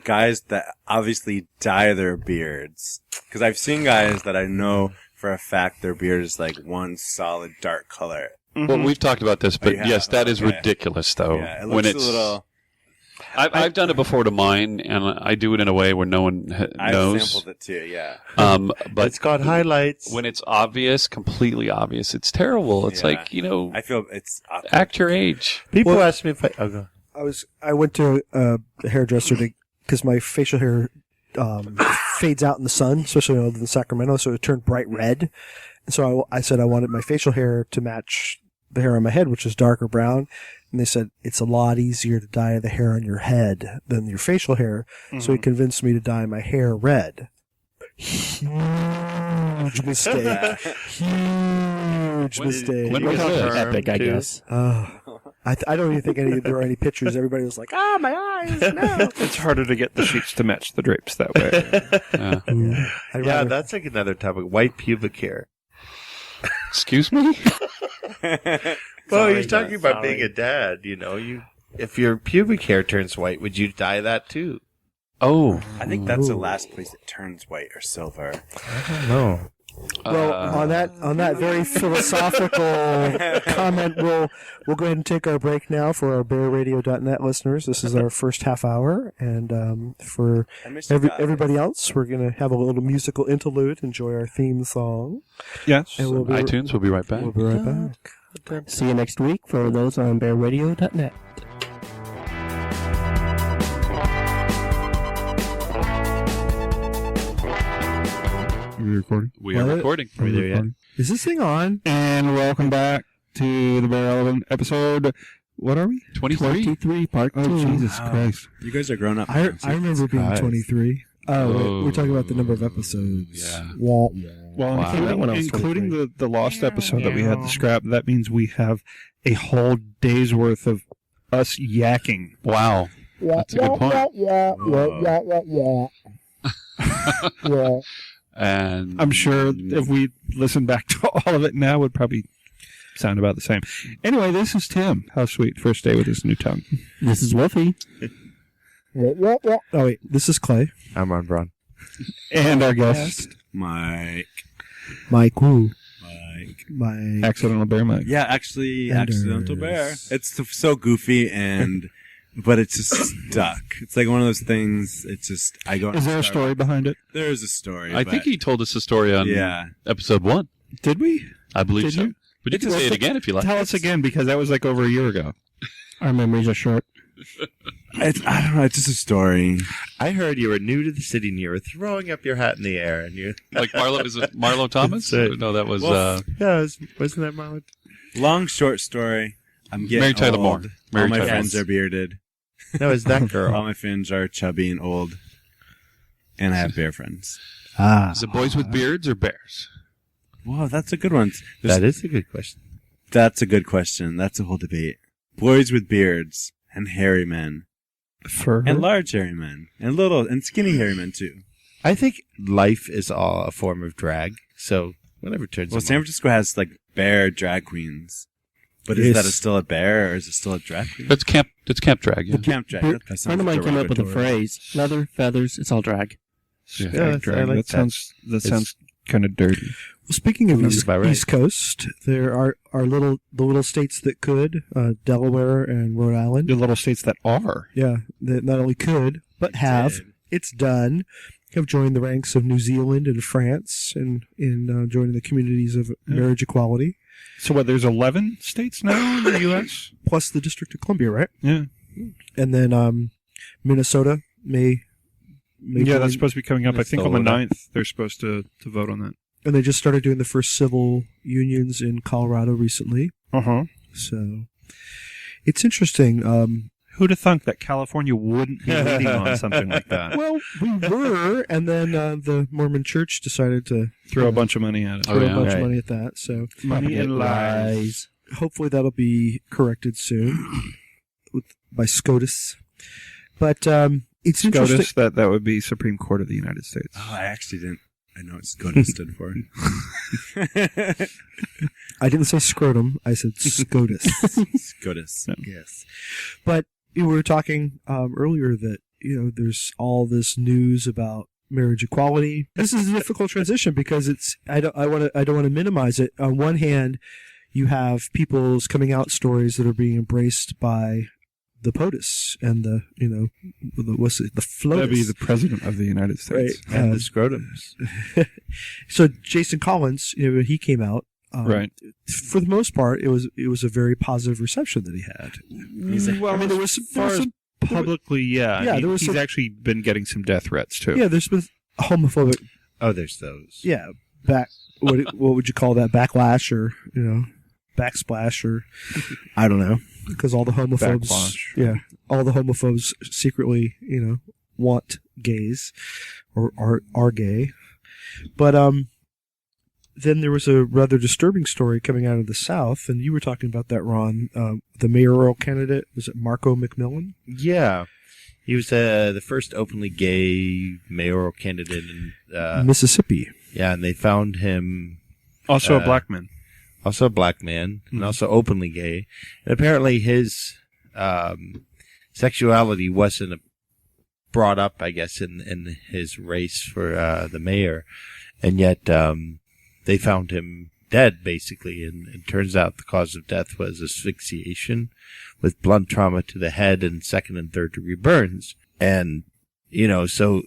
guys that obviously dye their beards? Because I've seen guys that I know for a fact their beard is like one solid dark color. Well, we've talked about this, but Oh, you yes, have? that is Okay. ridiculous, though. Yeah, it when looks it's, a little. I've done it before to mine, and I do it in a way where no one I've knows. sampled it too. Yeah. But It's got highlights. when it's obvious, completely obvious, it's terrible. It's Yeah. like, I feel it's. act your age. People ask me if I... Oh, go. I went to a hairdresser because my facial hair fades out in the sun, especially when I live in Sacramento, so it turned bright red. And so I said I wanted my facial hair to match the hair on my head, which is darker brown. And they said, it's a lot easier to dye the hair on your head than your facial hair. So he convinced me to dye my hair red. Huge mistake. Huge mistake. when was this? Epic, I guess. I don't even think there were any pictures. Everybody was like, my eyes, no. It's harder to get the sheets to match the drapes that way. Yeah. I'd Yeah, rather- that's like another topic. White pubic hair. Excuse me? Well, Sorry, he's talking Dad, about sorry. being a dad. If your pubic hair turns white, would you dye that too? Oh. I think that's the last place it turns white or silver. No. Well, on that very philosophical comment, we'll go ahead and take our break now for our bearradio.net listeners. This is our first half hour, and for I miss you guys. everybody else, we're going to have a little musical interlude, enjoy our theme song, Yes. and we'll be iTunes, we'll be right back. We'll be right back. See you next week for those on bearradio.net. Are we recording? We are What? recording. Are we there yet? recording? Is this thing on? And welcome back to the Bear Relevant episode. What are we? 23. 23, part 2. Oh, Jesus Wow. Christ. You guys are grown up. I remember being Christ. 23. Oh, Oh. we're talking about the number of episodes. Yeah. Wah. Well, Wow. That one I was including 23. the lost episode that we had to scrap, that means we have a whole day's worth of us yakking. Wow. That's a good point. And I'm sure if we listen back to all of it now, it would probably sound about the same. Anyway, this is Tim. How sweet. First day with his new tongue. This is Wolfie. Oh, wait. This is Clay. I'm Ron Braun. And our guest, Mike. Mike Woo. Mike. Accidental Bear Mike. Yeah, actually, Anders. Accidental Bear. It's so goofy but it's just stuck. It's like one of those things. It's just I go. Is there a story behind it? There is a story. I think but- he told us the story on episode 1. Did we? I believe Did so. you? But you can say it again if you like. Tell us again, because that was like over a year ago. Our memories are short. I don't know. It's just a story. I heard you were new to the city and you were throwing up your hat in the air, and you. Like Marlo, is it Marlo Thomas? That's it. No, that was Well, Yeah, wasn't that Marlon? Long short story. I'm getting Mary Tyler old. Moore. Mary All my Tyler friends Moore. are bearded. No, it's that All girl. my friends are chubby and old. And I have bear friends. Ah. Is it boys with beards or bears? Whoa, that's a good one. That is a good question. That's a good question. That's a whole debate. Boys with beards and hairy men. For And large hairy men. And little and skinny hairy men too. I think life is all a form of drag, so whatever turns Well, them San on. Francisco has like bear drag queens. But is Yes. that still a bear or is it still a drag queen? That's camp. It's camp drag. Yeah. The camp drag. A That sounds friend of mine came up with a derogatory. phrase: leather, feathers, it's all drag. Yeah. Yeah, I drag. like that sounds It's- kind of dirty. Well, speaking of Sounds East, about right. East Coast, there are the little states that could, Delaware and Rhode Island. The little states that are. Yeah, that not only could, but have. did. It's done. Have joined the ranks of New Zealand and France and in joining the communities of marriage equality, So what, there's 11 states now in the U.S.? plus the District of Columbia, right? Yeah. And then Minnesota may Yeah, join- that's supposed to be coming up. I think on the Minnesota. 9th, they're supposed to vote on that. and they just started doing the first civil unions in Colorado recently. Uh-huh. So it's interesting. Who'd have thunk that California wouldn't be leading on something like that? Well, we were, and then the Mormon Church decided to Throw a bunch of money at it. Oh, throw yeah. a bunch Right. of money at that. So Money and lies. hopefully that'll be corrected soon by SCOTUS. But it's interesting. SCOTUS, that would be Supreme Court of the United States. Oh, I actually didn't. I know what SCOTUS stood for. I didn't say scrotum. I said SCOTUS. SCOTUS. Yes. But we were talking earlier that there's all this news about marriage equality. This is a difficult transition because I don't want to minimize it. On one hand, you have people's coming out stories that are being embraced by the POTUS and the FLOTUS. That'd be the President of the United States. Right. And the scrotums. So Jason Collins, he came out. Right. For the most part, it was a very positive reception that he had. Well, I mean, there was some publicly, yeah. Yeah, there was he's some- actually been getting some death threats, too. Yeah, there's been homophobic. Oh, there's those. Yeah, what would you call that? Backlash or backsplash or I don't know, because all the homophobes. Backlash. Yeah, all the homophobes secretly want gays or are gay, but then there was a rather disturbing story coming out of the South, and you were talking about that, Ron. The mayoral candidate, was it Marco McMillan? Yeah. He was the first openly gay mayoral candidate in Mississippi. yeah, and they found him Also a black man. also a black man and also openly gay. And apparently his sexuality wasn't brought up, I guess, in his race for the mayor. And yet they found him dead, basically. And it turns out the cause of death was asphyxiation with blunt trauma to the head and second and third degree burns. And, so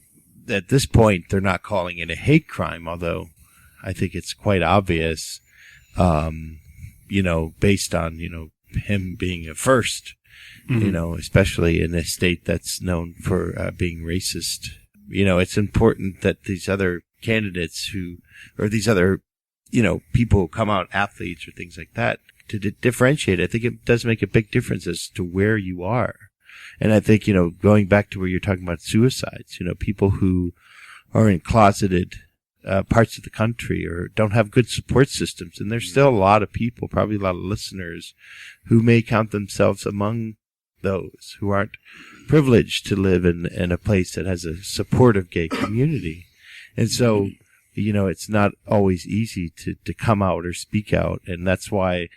at this point, they're not calling it a hate crime, although I think it's quite obvious, based on, him being a first, especially in a state that's known for being racist. It's important that these other candidates or these other, people who come out, athletes or things like that, to differentiate. I think it does make a big difference as to where you are. And I think, going back to where you're talking about suicides, people who are in closeted parts of the country or don't have good support systems. And there's still a lot of people, probably a lot of listeners, who may count themselves among those who aren't privileged to live in a place that has a supportive gay community. And so, it's not always easy to come out or speak out. And that's why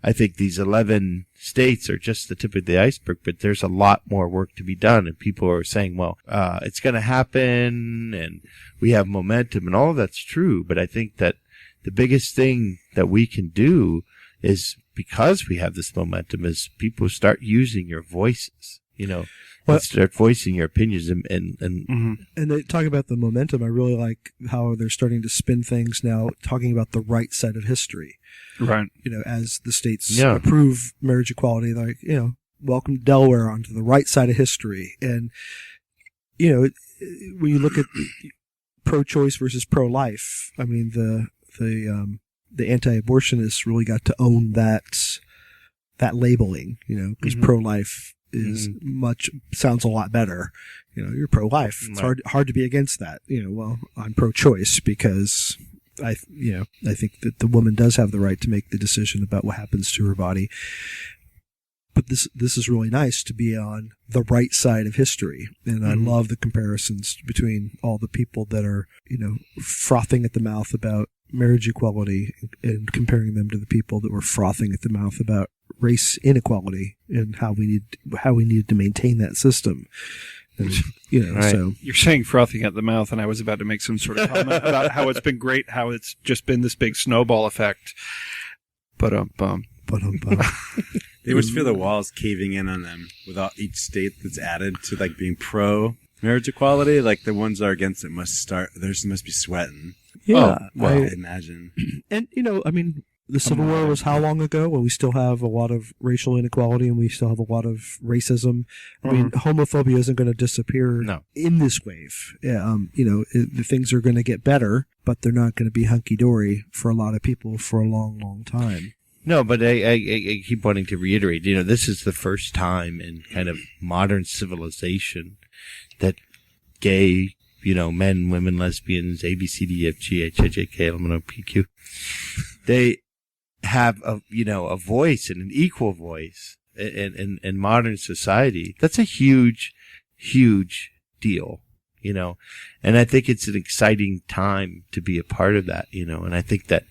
I think these 11 states are just the tip of the iceberg, but there's a lot more work to be done. And people are saying, well, it's going to happen and we have momentum, and all of that's true. But I think that the biggest thing that we can do is, because we have this momentum, is people start using your voices, and start voicing your opinions and they talk about the momentum. I really like how they're starting to spin things now, talking about the right side of history. Right. As the states approve marriage equality, like, welcome to Delaware onto the right side of history. And, when you look at pro-choice versus pro-life, I mean, the anti-abortionists really got to own that labeling, because pro-life is sounds a lot better. You're pro-life. It's hard to be against that. Well, I'm pro-choice because I think that the woman does have the right to make the decision about what happens to her body. But this is really nice to be on the right side of history. And I love the comparisons between all the people that are, frothing at the mouth about marriage equality and comparing them to the people that were frothing at the mouth about race inequality and how we needed to maintain that system. And, right. So you're saying frothing at the mouth, and I was about to make some sort of comment about how it's been great, how it's just been this big snowball effect. They always feel the walls caving in on them with each state that's added to being pro marriage equality. Like the ones that are against it must be sweating. yeah, I imagine. and the Civil War was how long ago? Well, we still have a lot of racial inequality and we still have a lot of racism. I mean, homophobia isn't going to disappear in this wave. The things are going to get better, but they're not going to be hunky-dory for a lot of people for a long, long time. No, but I keep wanting to reiterate, this is the first time in kind of modern civilization that gay, men, women, lesbians, A, B, C, D, E, F, G, H, I, J, K, L, M, N, O, P, Q, they have a voice and an equal voice in modern society. That's a huge, huge deal, and I think it's an exciting time to be a part of that, and I think that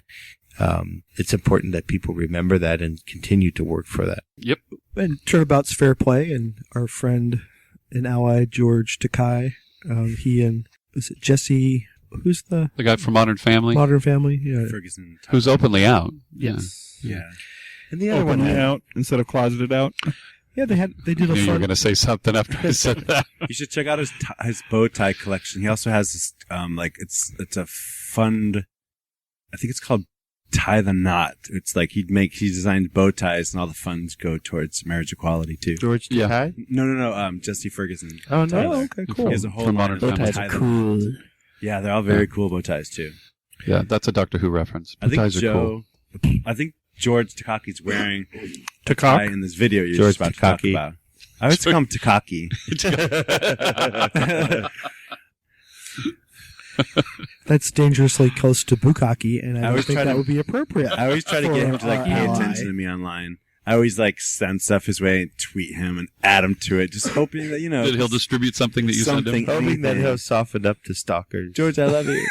it's important that people remember that and continue to work for that. Yep. And turnabout's fair play, and our friend and ally George Takai, he and is it Jesse? Who's the guy from Modern Family? Modern Family, yeah. Ferguson. Who's openly out. Yes. Yeah. And the other one Openly out instead of closeted out. Yeah, they did a You were fun. going to say something after I said that. You should check out his bow tie collection. He also has this, it's a fund. I think it's called Tie the Knot. It's like he designed bow ties, and all the funds go towards marriage equality too. George Yeah. Takai? No, Jesse Ferguson. Oh, no. Oh, okay, cool. He has a whole From line Modern of Family. Bow ties are tie the knot. cool. Yeah, they're all very cool bow ties too. Yeah, that's a Doctor Who reference. I think Ties are cool. I think George Takaki's wearing a Takak? tie in this video you're George just about to talk Takaki. about. I always call him Takaki. That's dangerously close to bukkake, and I I don't always think try that to- would be appropriate. I always try to get him to For our pay ally. attention to me online. I always send stuff his way and tweet him and add him to it, just hoping that That he'll distribute something that you send something. him. Hoping that anything. he'll soften up to stalkers. George, I love you.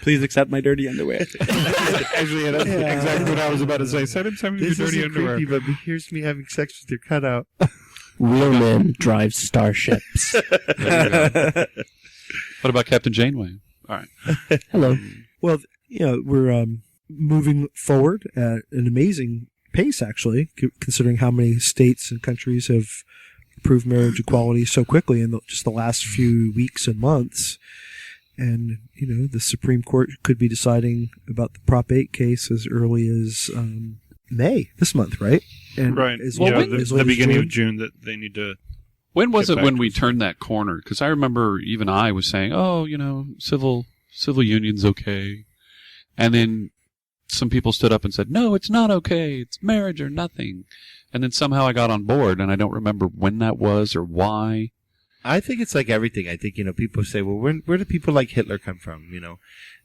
Please accept my dirty underwear. Actually, that's exactly what I was about to say. Send him some of your This dirty isn't underwear. creepy, but here's me having sex with your cutout. Real men drive starships. What about Captain Janeway? All right. Hello. Well, we're moving forward at an amazing pace, actually, considering how many states and countries have approved marriage equality so quickly in just the last few weeks and months. And, the Supreme Court could be deciding about the Prop 8 case as early as May this month, right? And Right. as Yeah, late the as beginning June. of June that they need to... When was get it back when to we us. turned that corner? Because I remember even I was saying, oh, civil union's okay. And then some people stood up and said, no, it's not okay. It's marriage or nothing. And then somehow I got on board, and I don't remember when that was or why. I think it's like everything. I think, people say, well, where do people like Hitler come from?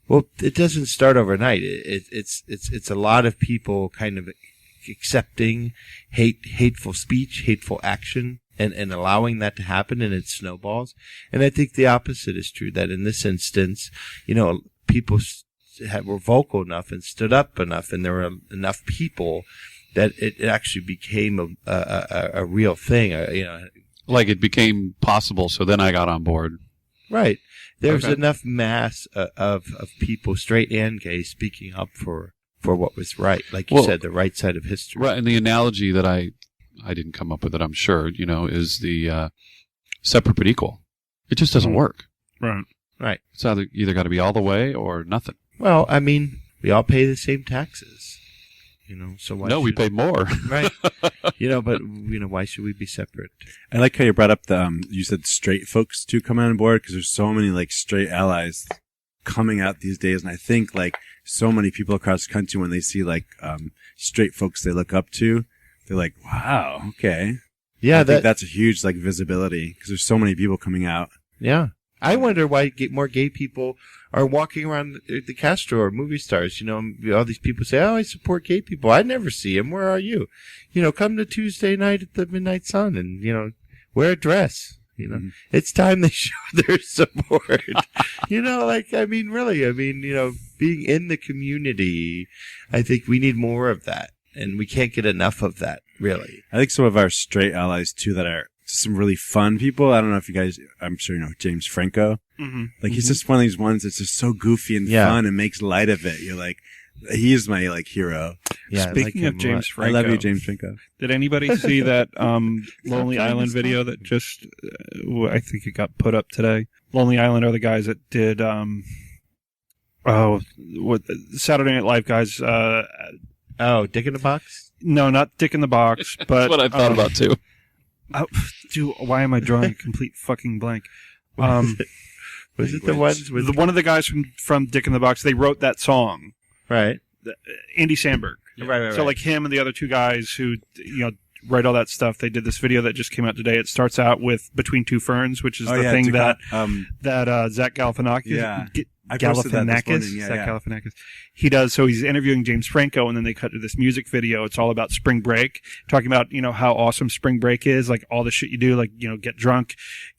Well, it doesn't start overnight. It's a lot of people kind of accepting hateful speech, hateful action, and allowing that to happen, and it snowballs. And I think the opposite is true, that in this instance, people were vocal enough and stood up enough, and there were enough people that it actually became a real thing. Like it became possible, so then I got on board. Right. There's Okay. enough mass of people, straight and gay, speaking up for what was right. Like you said, the right side of history. Right, and the analogy that I didn't come up with it, I'm sure, is the separate but equal. It just doesn't work. Right. Right. It's either got to be all the way or nothing. Well, I mean, we all pay the same taxes. So why No, we should- pay more. Right. But why should we be separate? I like how you brought up you said straight folks to come on board, because there's so many like straight allies coming out these days. And I think like so many people across the country, when they see like straight folks they look up to, they're like, wow, okay. Yeah, I think that's a huge like visibility, because there's so many people coming out. Yeah. I wonder why more gay people are walking around the Castro or movie stars. All these people say, oh, I support gay people. I never see them. Where are you? Come to Tuesday night at the Midnight Sun and, wear a dress. It's time they show their support. Really, being in the community, I think we need more of that. And we can't get enough of that, really. I think some of our straight allies too that are some really fun people. I don't know if you guys, I'm sure you know James Franco. Mm-hmm. Like he's just one of these ones that's just so goofy and fun and makes light of it. You're like, he is my like hero. Yeah, Speaking of James I Franco, love you, James Franco. did anybody see that Lonely Island video that just, I think it got put up today? Lonely Island are the guys that did, Saturday Night Live guys, Dick in the Box? no, not Dick in the Box, but That's what I thought about too. Why am I drawing a complete fucking blank? Was it the ones with... One of the guys from Dick in the Box, they wrote that song. Right. Andy Samberg. Right. So like him and the other two guys who write all that stuff, they did this video that just came out today. It starts out with Between Two Ferns, which is the thing that Zach Galifianakis, Yeah. I posted that this morning. Zach Galifianakis, he does. So he's interviewing James Franco, and then they cut to this music video. It's all about spring break, talking about how awesome spring break is, like all the shit you do, like get drunk,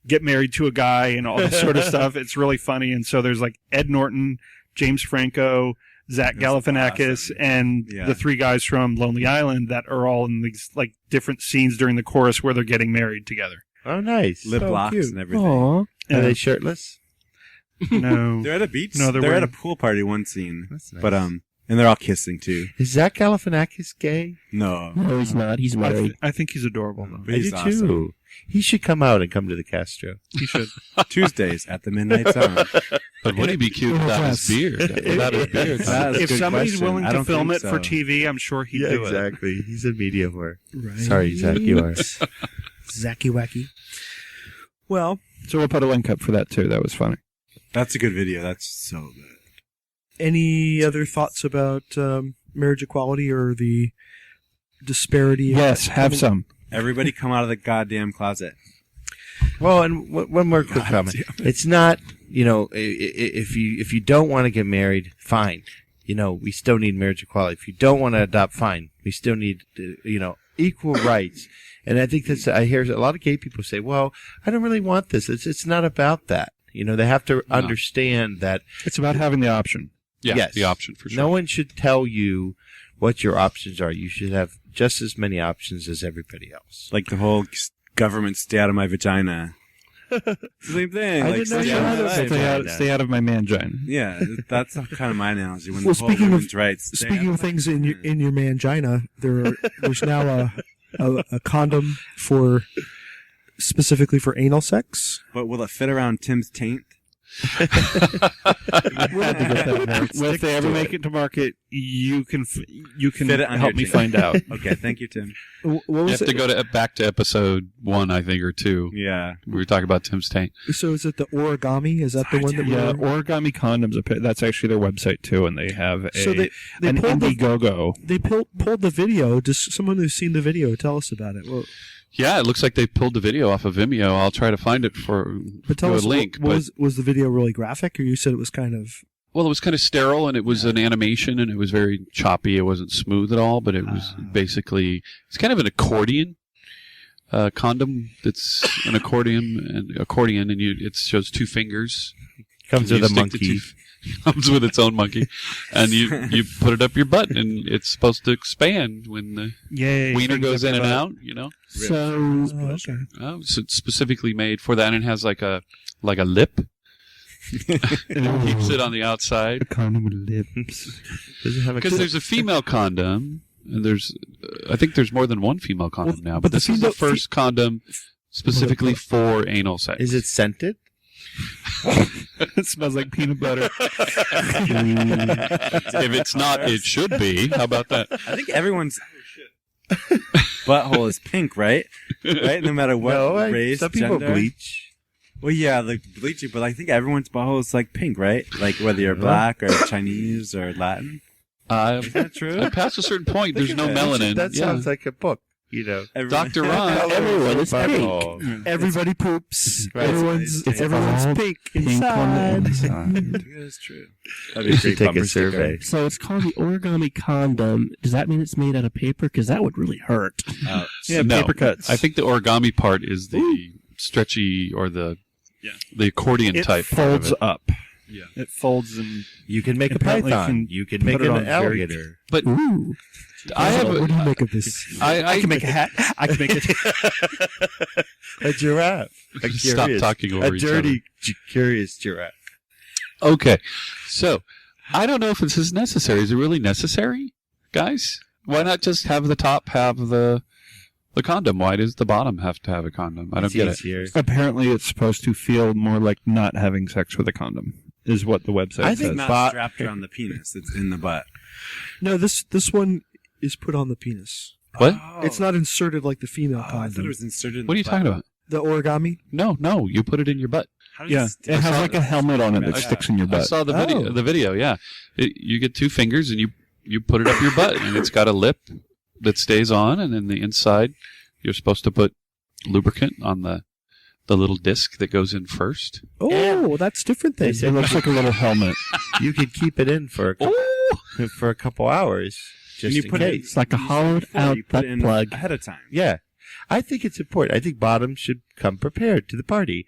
get married to a guy, and all this sort of stuff. It's really funny. And so there's like Ed Norton, James Franco, Zach Galifianakis, awesome. and the three guys from Lonely Island that are all in these like different scenes during the chorus where they're getting married together. Oh, nice. lip locks cute. and everything. Are Yeah. they shirtless? No. They're at a beach. No, they're wearing- at a pool party one scene. That's nice. But and they're all kissing too. Is Zach Galifianakis gay? No. No, he's not. He's married. I think he's adorable though. But I he's do awesome. too. He should come out and come to the Castro. He should. Tuesdays at the Midnight Sun. But would he be cute without his beard? Without his beard. That's a If good somebody's question. willing I to don't film think it for so. TV, I'm sure he'd do it. Exactly. He's a media whore. Right. Sorry, Zach, you are. Zacky wacky. Well, So we'll put a link up for that too. That was funny. That's a good video. That's so good. any other thoughts about marriage equality or the disparity? Yes, have some. Everybody come out of the goddamn closet. Well, and one more quick God comment. damn It's not, if you don't want to get married, fine. We still need marriage equality. If you don't want to adopt, fine. We still need, equal rights. And I think I hear a lot of gay people say, well, I don't really want this. It's not about that. They have to understand that. It's about having the option. Yeah, Yes. the option for sure. No one should tell you what your options are. You should have just as many options as everybody else. Like the whole government stay out of my vagina. Same thing. I like, didn't know stay you out had of a my life. vagina. Stay out of my mangina. Yeah, that's kind of my analogy. When Well, the whole speaking of- women's rights. stay out Speaking of things in your mangina, there's now a condom specifically for anal sex. But will it fit around Tim's taint? Had to get that out. Well, if they ever make it to market, you can Fit it on help your me team. find out. Okay, thank you, Tim. What You was have to go back to episode 1, I think, or 2. Yeah. We were talking about Tim's tank. So is it the Origami? Is that the one that Yeah, we're... Origami Condoms. That's actually their website too, and they have So they an pulled the Indiegogo. they pulled the video. Just someone who's seen the video, tell us about it. Well, Yeah, it looks like they pulled the video off of Vimeo. I'll try to find it for but tell a us, link. was the video really graphic, or you said it was kind of... Well, it was kind of sterile, and it was an animation, and it was very choppy. It wasn't smooth at all, but it was basically, it's kind of an accordion condom. That's an accordion, and it shows 2 fingers. Comes You with a stick the monkey. comes with its own monkey, and you put it up your butt, and it's supposed to expand when the wiener goes in and out. You know, So, okay. so it's specifically made for that, and it has like a lip. It keeps it on the outside. A condom with lips. Does it have a Because there's a female condom, and I think there's more than one female condom now, but this is the first condom specifically for anal sex. Is it scented? It smells like peanut butter. If it's not, it should be. How about that? I think everyone's butthole is pink, right? Right? No matter what race, some people gender. bleach. Well, yeah, like bleaching, but I think everyone's butthole is like pink, right? Like whether you're black or Chinese or Latin. Is that true? Past a certain point, there's no melanin. That sounds like a book, you know. Dr. Ron. everyone is pink. Butthole. Everybody poops. Right. Everyone's It's everyone's all pink Pink on the inside. inside. That's true. You should take a survey. So it's called the Origami Condom. Does that mean it's made out of paper? Because that would really hurt. Yeah, No. paper cuts. I think the origami part is the stretchy or the accordion it type. folds up. Yeah. It folds and You can make a Apparently python. can You can put make it on an very- alligator. But Ooh. I have What do you make of this? I can make a hat. I can make it. A giraffe. A Stop curious, talking over a each dirty, curious giraffe. Okay, so I don't know if this is necessary. Is it really necessary, guys? Why not just have the top have the condom? Why does the bottom have to have a condom? I don't get it. Easier. Apparently, it's supposed to feel more like not having sex with a condom, is what the website I It's think says. not strapped around the penis. It's in the butt. No, this one is put on the penis. What? It's not inserted like the female I thought it condom. was inserted in What are the you talking butt. about? The Origami. No, you put it in your butt. How does Yeah, this- it has like a helmet on it that Yeah. sticks in your I butt. saw the Oh. video. The video, yeah. You get 2 fingers and you put it up your butt, and it's got a lip that stays on, and then the inside you're supposed to put lubricant on the little disc that goes in first. Oh, that's different They thing. said It looks like a little helmet. you could keep it in for a couple hours. Just you in put it- case. It's like a hollowed Before out you put butt it in plug. ahead of time. Yeah. I think it's important. I think bottoms should come prepared to the party.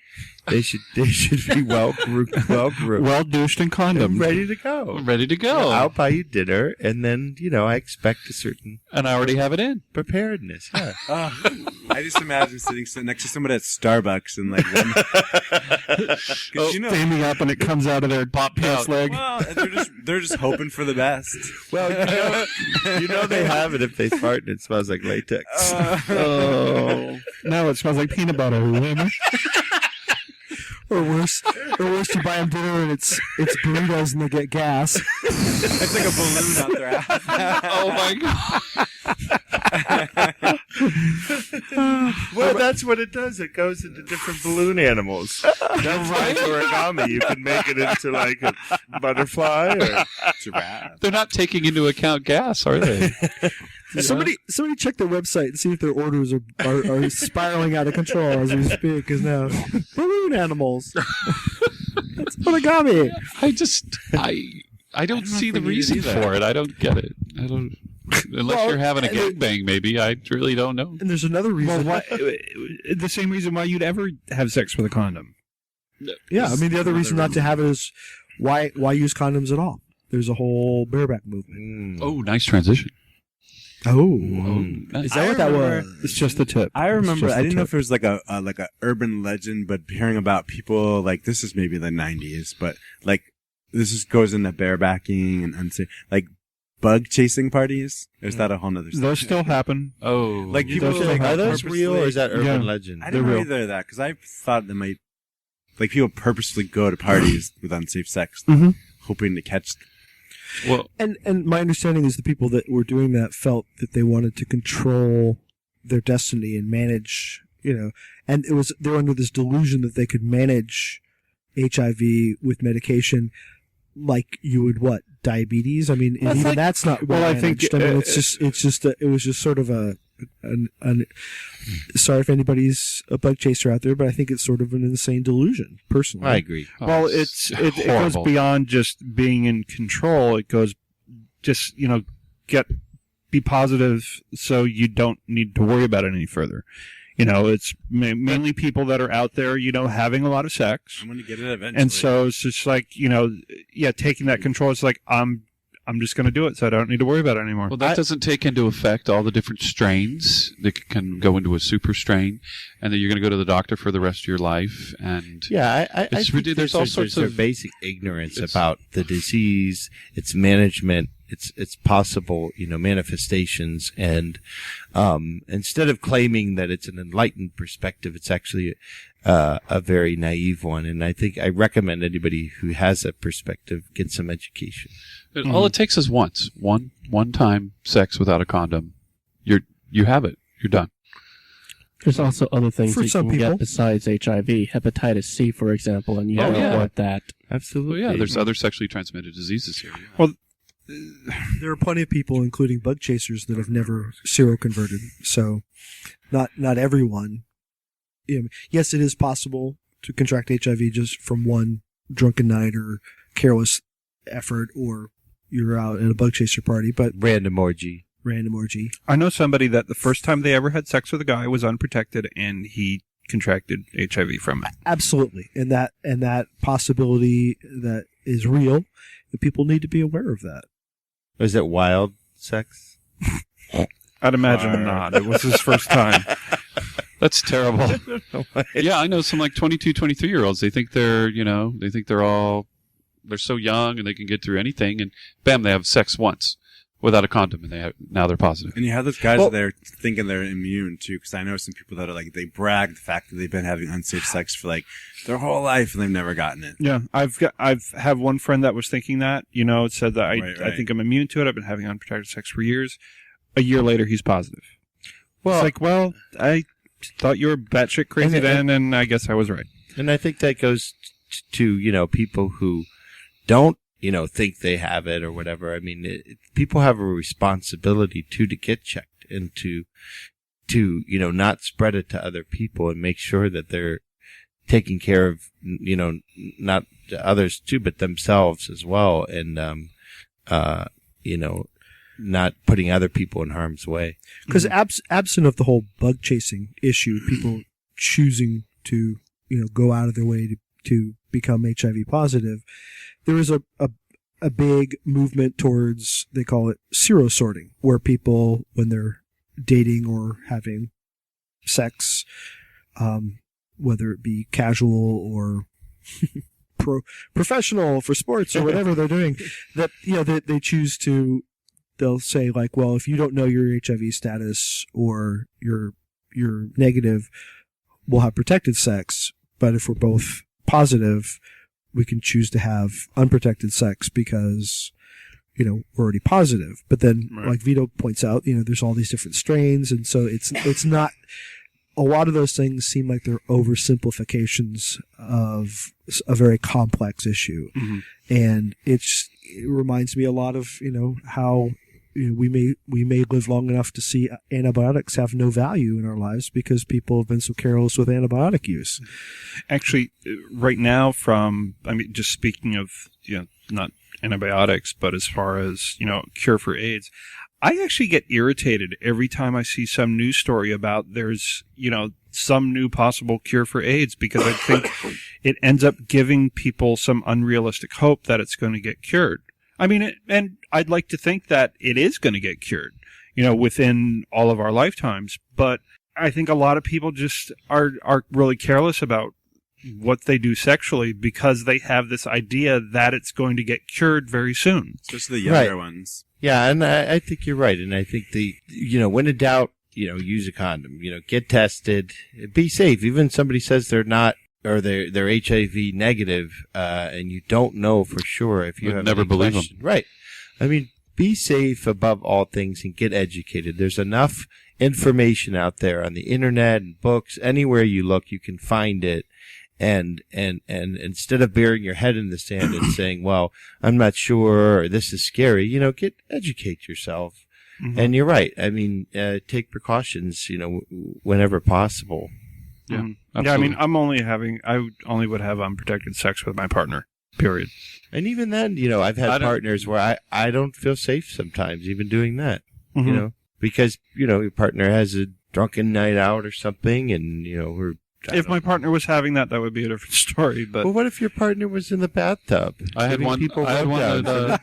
They should be well groomed, Well douched and and condom. ready to go. Ready to go. I'll buy you dinner, and then I expect a certain And I already have it in. preparedness. Yeah. I just imagine sitting next to someone at Starbucks and like one. 'Cause you know, Standing up and it comes out of their pants leg. well, they're just hoping for the best. Well, they have it if they fart and it smells like latex. Oh. No, it smells like peanut butter. Remember? Or worse, you buy them dinner and it's burritos and they get gas. It's like a balloon out their ass. Oh my god. Well, that's what it does. It goes into different balloon animals. That's why origami. You can make it into like a butterfly or Giraffe. They're not taking into account gas, are they? Somebody check their website and see if their orders are spiraling out of control as we speak. Because now balloon animals. That's origami. I don't see the if we need it reason either. for it. I don't get it. I don't. Unless Well, you're having a and it- gangbang, maybe. I really don't know. And there's another reason. Well, the same reason why you'd ever have sex with a condom. Yeah, I mean the other reason not to have it is why use condoms at all? There's a whole bareback movement. Oh, nice transition. Oh, Nice. is that what that was? It's just the tip. I remember. It's just I the didn't know tip. if it was like a urban legend, but hearing about people like this is maybe the '90s, but like goes into barebacking and unsafe, like bug chasing parties. Or is that a whole nother? Those still happen. Oh, Like people Those like Are those purposely- real or is that urban Yeah. legend? I didn't They're know real. either of that because I thought they might. like people purposely go to parties with unsafe sex, hoping to catch. Well, And my understanding is the people that were doing that felt that they wanted to control their destiny and manage, and they were under this delusion that they could manage HIV with medication like you would diabetes. I mean, and even that's not well. I think it was just sort of sorry if anybody's a bug chaser out there, but I think it's sort of an insane delusion, personally. I agree. Well, it goes beyond just being in control. It goes just, be positive so you don't need to worry about it any further. It's mainly people that are out there, having a lot of sex. I'm going to get it eventually. And so it's just like, taking that control. It's like, I'm just going to do it, so I don't need to worry about it anymore. Well, that doesn't take into effect all the different strains that can go into a super strain, and that you're going to go to the doctor for the rest of your life. And I think there's all sorts of basic ignorance about the disease, its management, its possible, manifestations, and instead of claiming that it's an enlightened perspective, it's actually a very naive one. And I think I recommend anybody who has that perspective get some education. All it takes is one time sex without a condom. You have it. You're done. There's also other things For you some can people. get besides HIV, hepatitis C, for example, and you don't want that. Absolutely. Well, yeah, there's other sexually transmitted diseases here. Yeah. Well, There are plenty of people, including bug chasers, that have never seroconverted. So, not everyone. Yes, it is possible to contract HIV just from one drunken night or careless effort, or you're out at a bug chaser party, but Random orgy. I know somebody that the first time they ever had sex with a guy was unprotected, and he contracted HIV from it. absolutely, and that possibility that is real, and people need to be aware of that. Was it wild sex? I'd imagine not. It was his first time. That's terrible. Yeah, I know some like 22, 23-year-olds. They think they're so young and they can get through anything, and bam, they have sex once without a condom, and now they're positive. And you have those guys that they're thinking they're immune too, because I know some people that are like, they brag the fact that they've been having unsafe sex for like their whole life and they've never gotten it. Yeah, I've have one friend that was thinking that, it said that I think I'm immune to it. I've been having unprotected sex for years. A year later, he's positive. Well, it's like, I thought you were batshit crazy then, and I guess I was right. And I think that goes to, people who don't, think they have it or whatever. I mean, people have a responsibility to get checked and to, not spread it to other people and make sure that they're taking care of, not others too, but themselves as well. And, not putting other people in harm's way. Because absent of the whole bug chasing issue, people choosing to go out of their way to become HIV positive, there is a big movement towards, they call it serosorting, where people, when they're dating or having sex, whether it be casual or professional for sports or whatever they're doing, that they choose to. They'll say like, well, if you don't know your HIV status or you're negative, we'll have protected sex. But if we're both positive, we can choose to have unprotected sex because, we're already positive. But then, like Vito points out, there's all these different strains. And so it's not, a lot of those things seem like they're oversimplifications of a very complex issue. Mm-hmm. And it reminds me a lot of, how we may live long enough to see antibiotics have no value in our lives because people have been so careless with antibiotic use. Actually, right now, just speaking of, not antibiotics, but as far as, cure for AIDS, I actually get irritated every time I see some news story about there's, some new possible cure for AIDS, because I think it ends up giving people some unrealistic hope that it's going to get cured. I mean, and I'd like to think that it is going to get cured, within all of our lifetimes. But I think a lot of people just are really careless about what they do sexually because they have this idea that it's going to get cured very soon. Especially the younger ones. Yeah, and I think you're right. And I think when in doubt, use a condom, get tested, be safe. Even if somebody says they're not or they're HIV negative, and you don't know for sure if you I'd have never any believe question. Right. I mean, be safe above all things and get educated. There's enough information out there on the internet and books. Anywhere you look, you can find it. And instead of burying your head in the sand and saying, well, I'm not sure, or this is scary, educate yourself. Mm-hmm. And you're right. I mean, take precautions, whenever possible. Yeah, Yeah, I mean, I only would have unprotected sex with my partner, period. And even then, I've had partners where I don't feel safe sometimes even doing that, Mhm. because, your partner has a drunken night out or something and, If my partner was having that would be a different story. But well, what if your partner was in the bathtub? I had one. That,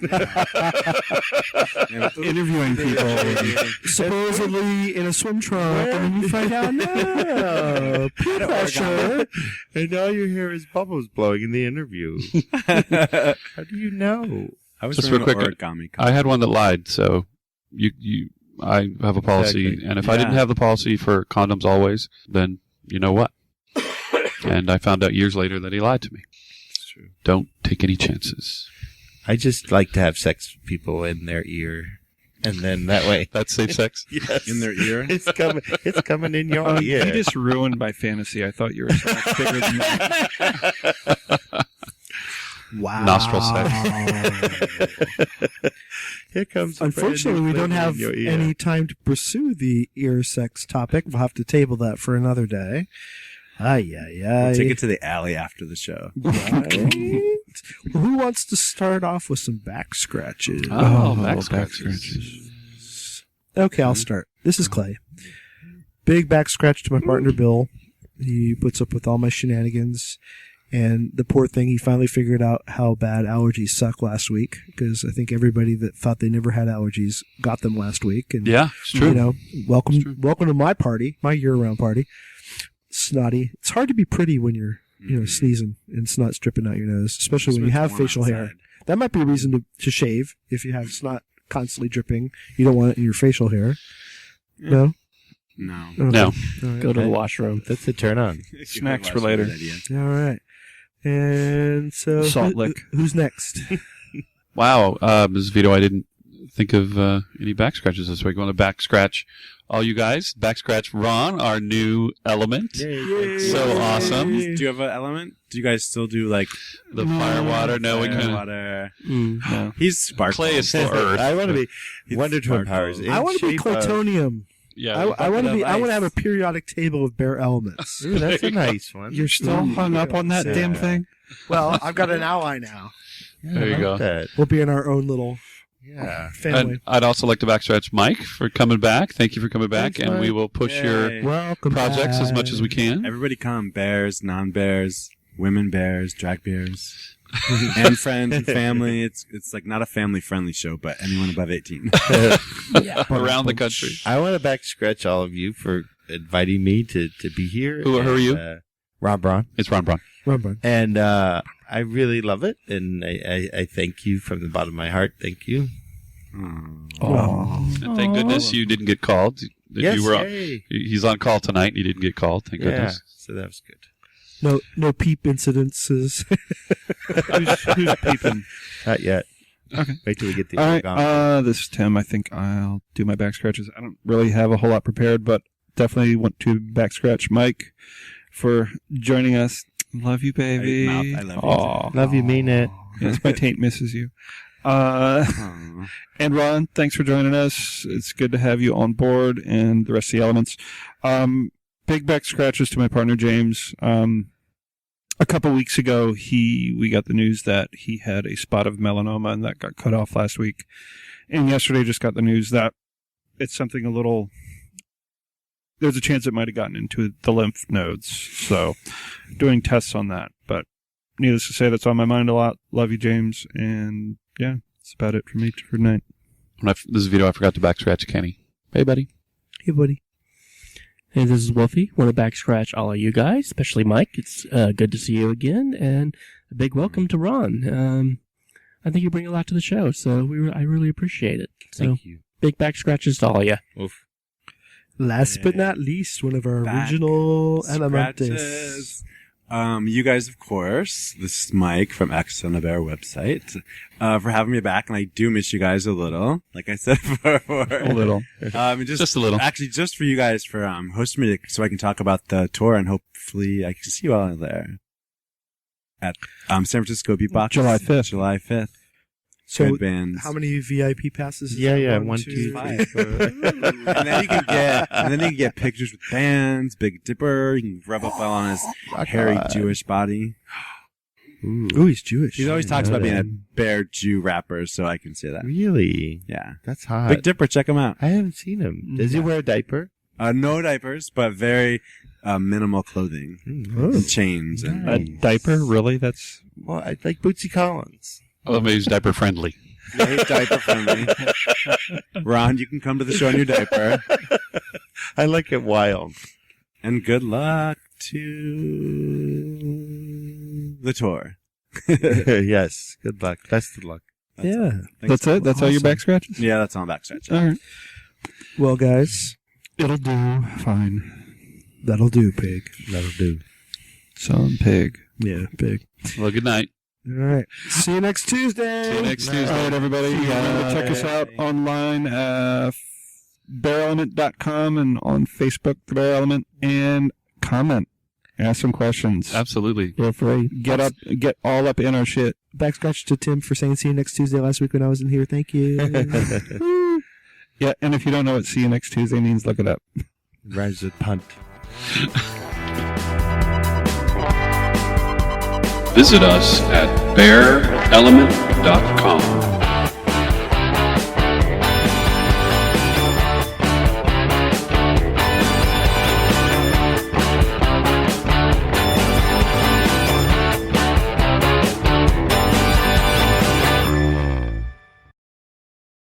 interviewing people. Supposedly in a swim trunk, and then you find out, no, peer pressure. and all you hear is bubbles blowing in the interview. How do you know? I was Just wearing real an quick, origami. I had one that lied, so I have a policy, Exactly. and if I didn't Yeah. have the policy for condoms always, then you know what? And I found out years later that he lied to me. It's true. Don't take any chances. I just like to have sex with people in their ear, and then that way, That's safe sex. yes, In their ear? it's coming in your You ear. just ruined my fantasy. I thought you were so much bigger than that. Wow. Nostril sex. Here comes. a Unfortunately, brand new we don't flavor have in your ear. any time to pursue the ear sex topic. We'll have to table that for another day. We'll take it to the alley after the show. Right. Well, who wants to start off with some back scratches? Oh, Backscratches. Okay, I'll start. This is Clay. Big back scratch to my partner Bill. He puts up with all my shenanigans. And the poor thing, he finally figured out how bad allergies suck last week, because I think everybody that thought they never had allergies got them last week. And, Yeah, it's true. welcome to my party, my year-round party. Snotty. It's hard to be pretty when you're, sneezing and snot's dripping out your nose, especially when you have facial hair. That might be a reason to shave if you have snot constantly dripping. You don't want it in your facial hair. No? No. Okay. No. All right. Go to the washroom. That's a turn on. Snacks for later. All right. And so, Salt lick. Who's next? Wow, Ms. Vito, I didn't think of any back scratches this week. I want to back scratch all you guys. Back scratch Ron, our new element. So awesome. Do you have an element? Do you guys still do like The fire water? No, we fire, couldn't. water? No. He's sparkle. Clay is still Earth. I want to be It's Wonder Twin sparkle. Powers. in I want to be shape of- Claytonium. Yeah. I want to be. of I want ice. to have a periodic table of bare elements. Ooh, that's a nice one. You're still hung up on that Yeah. damn thing? Well, I've got an ally now. Yeah, There you I go. like that. We'll be in our own little Yeah. family. And I'd also like to backstretch Mike for coming back. Thank you for coming back, Thanks, and we Mike. will push your Yay. Welcome projects as back. much as we can. Everybody come. Bears, non-bears, women bears, drag bears, and friends and family. It's like not a family-friendly show, but anyone above 18. Around the country. I want to back scratch all of you for inviting me to be here. Who are you? Rob Braun. It's Ron Braun. Run. And I really love it, and I thank you from the bottom of my heart. Thank you. Oh. And thank goodness you didn't get called. That Yes, you were yay. He's on call tonight, and he didn't get called. Thank Yeah, goodness. so that was good. No peep incidences. Who's peeping? Not yet. Okay. Wait till we get the All right. origami. This is Tim. I think I'll do my back scratches. I don't really have a whole lot prepared, but definitely want to back scratch Mike for joining us. Love you, baby. I love you. Aw. Love you, mean it. Yes, my taint misses you. Aw. And Ron, thanks for joining us. It's good to have you on board, and the rest of the elements. Big back scratches to my partner James. A couple weeks ago, we got the news that he had a spot of melanoma, and that got cut off last week. And yesterday, just got the news that it's something a little. There's a chance it might have gotten into the lymph nodes, so doing tests on that. But needless to say, that's on my mind a lot. Love you, James, and yeah, that's about it for me for tonight. This is Vito. I forgot to backstretch Kenny. Hey, buddy. Hey, buddy. Hey, this is Wolfie. Want to back scratch all of you guys, especially Mike. It's good to see you again, and a big welcome to Ron. I think you bring a lot to the show, so I really appreciate it. So Thank you. big back scratches to all of you. Oof. Last but not least, one of our Back original Scratches. elementes. You guys, of course. This is Mike from X on the Bear website, for having me back. And I do miss you guys a little, like I said before. A little. Just a little. Actually, just for you guys for hosting me so I can talk about the tour and hopefully I can see you all there at San Francisco Beatbox. July 5th. July 5th. So, Good bands. how many VIP passes? is Yeah, that? yeah. 1, 2, 5. and then you can get pictures with bands, Big Dipper. You can rub up all on his hairy Jewish body. Ooh, he's Jewish. He always talks about being a Bear Jew rapper, so I can say that. Really? Yeah. That's hot. Big Dipper, check him out. I haven't seen him. Does he wear a diaper? No diapers, but very minimal clothing. And chains. And A diaper? Really? That's Well, I like Bootsy Collins. Oh, maybe he's diaper friendly. Yeah, he's diaper friendly. Ron, you can come to the show in your diaper. I like it wild. And good luck to the tour. Yes. Good luck. Best of luck. Yeah. that's it. That's all your back scratches. Yeah, that's on Backscratches. All right. Well, guys, It'll do. Fine. that'll do, pig. That'll do. Some pig. Yeah, pig. Well, good night. All right. See you next Tuesday. See you next All Tuesday. right, everybody. Remember to check us out online, bearelement.com, and on Facebook, The Bear Element, and comment. Ask some questions. Absolutely. Feel free. Get all up in our shit. Backscratch to Tim for saying see you next Tuesday last week when I was in here. Thank you. Yeah, and if you don't know what see you next Tuesday means, look it up. Rise the punt. Visit us at bearelement.com.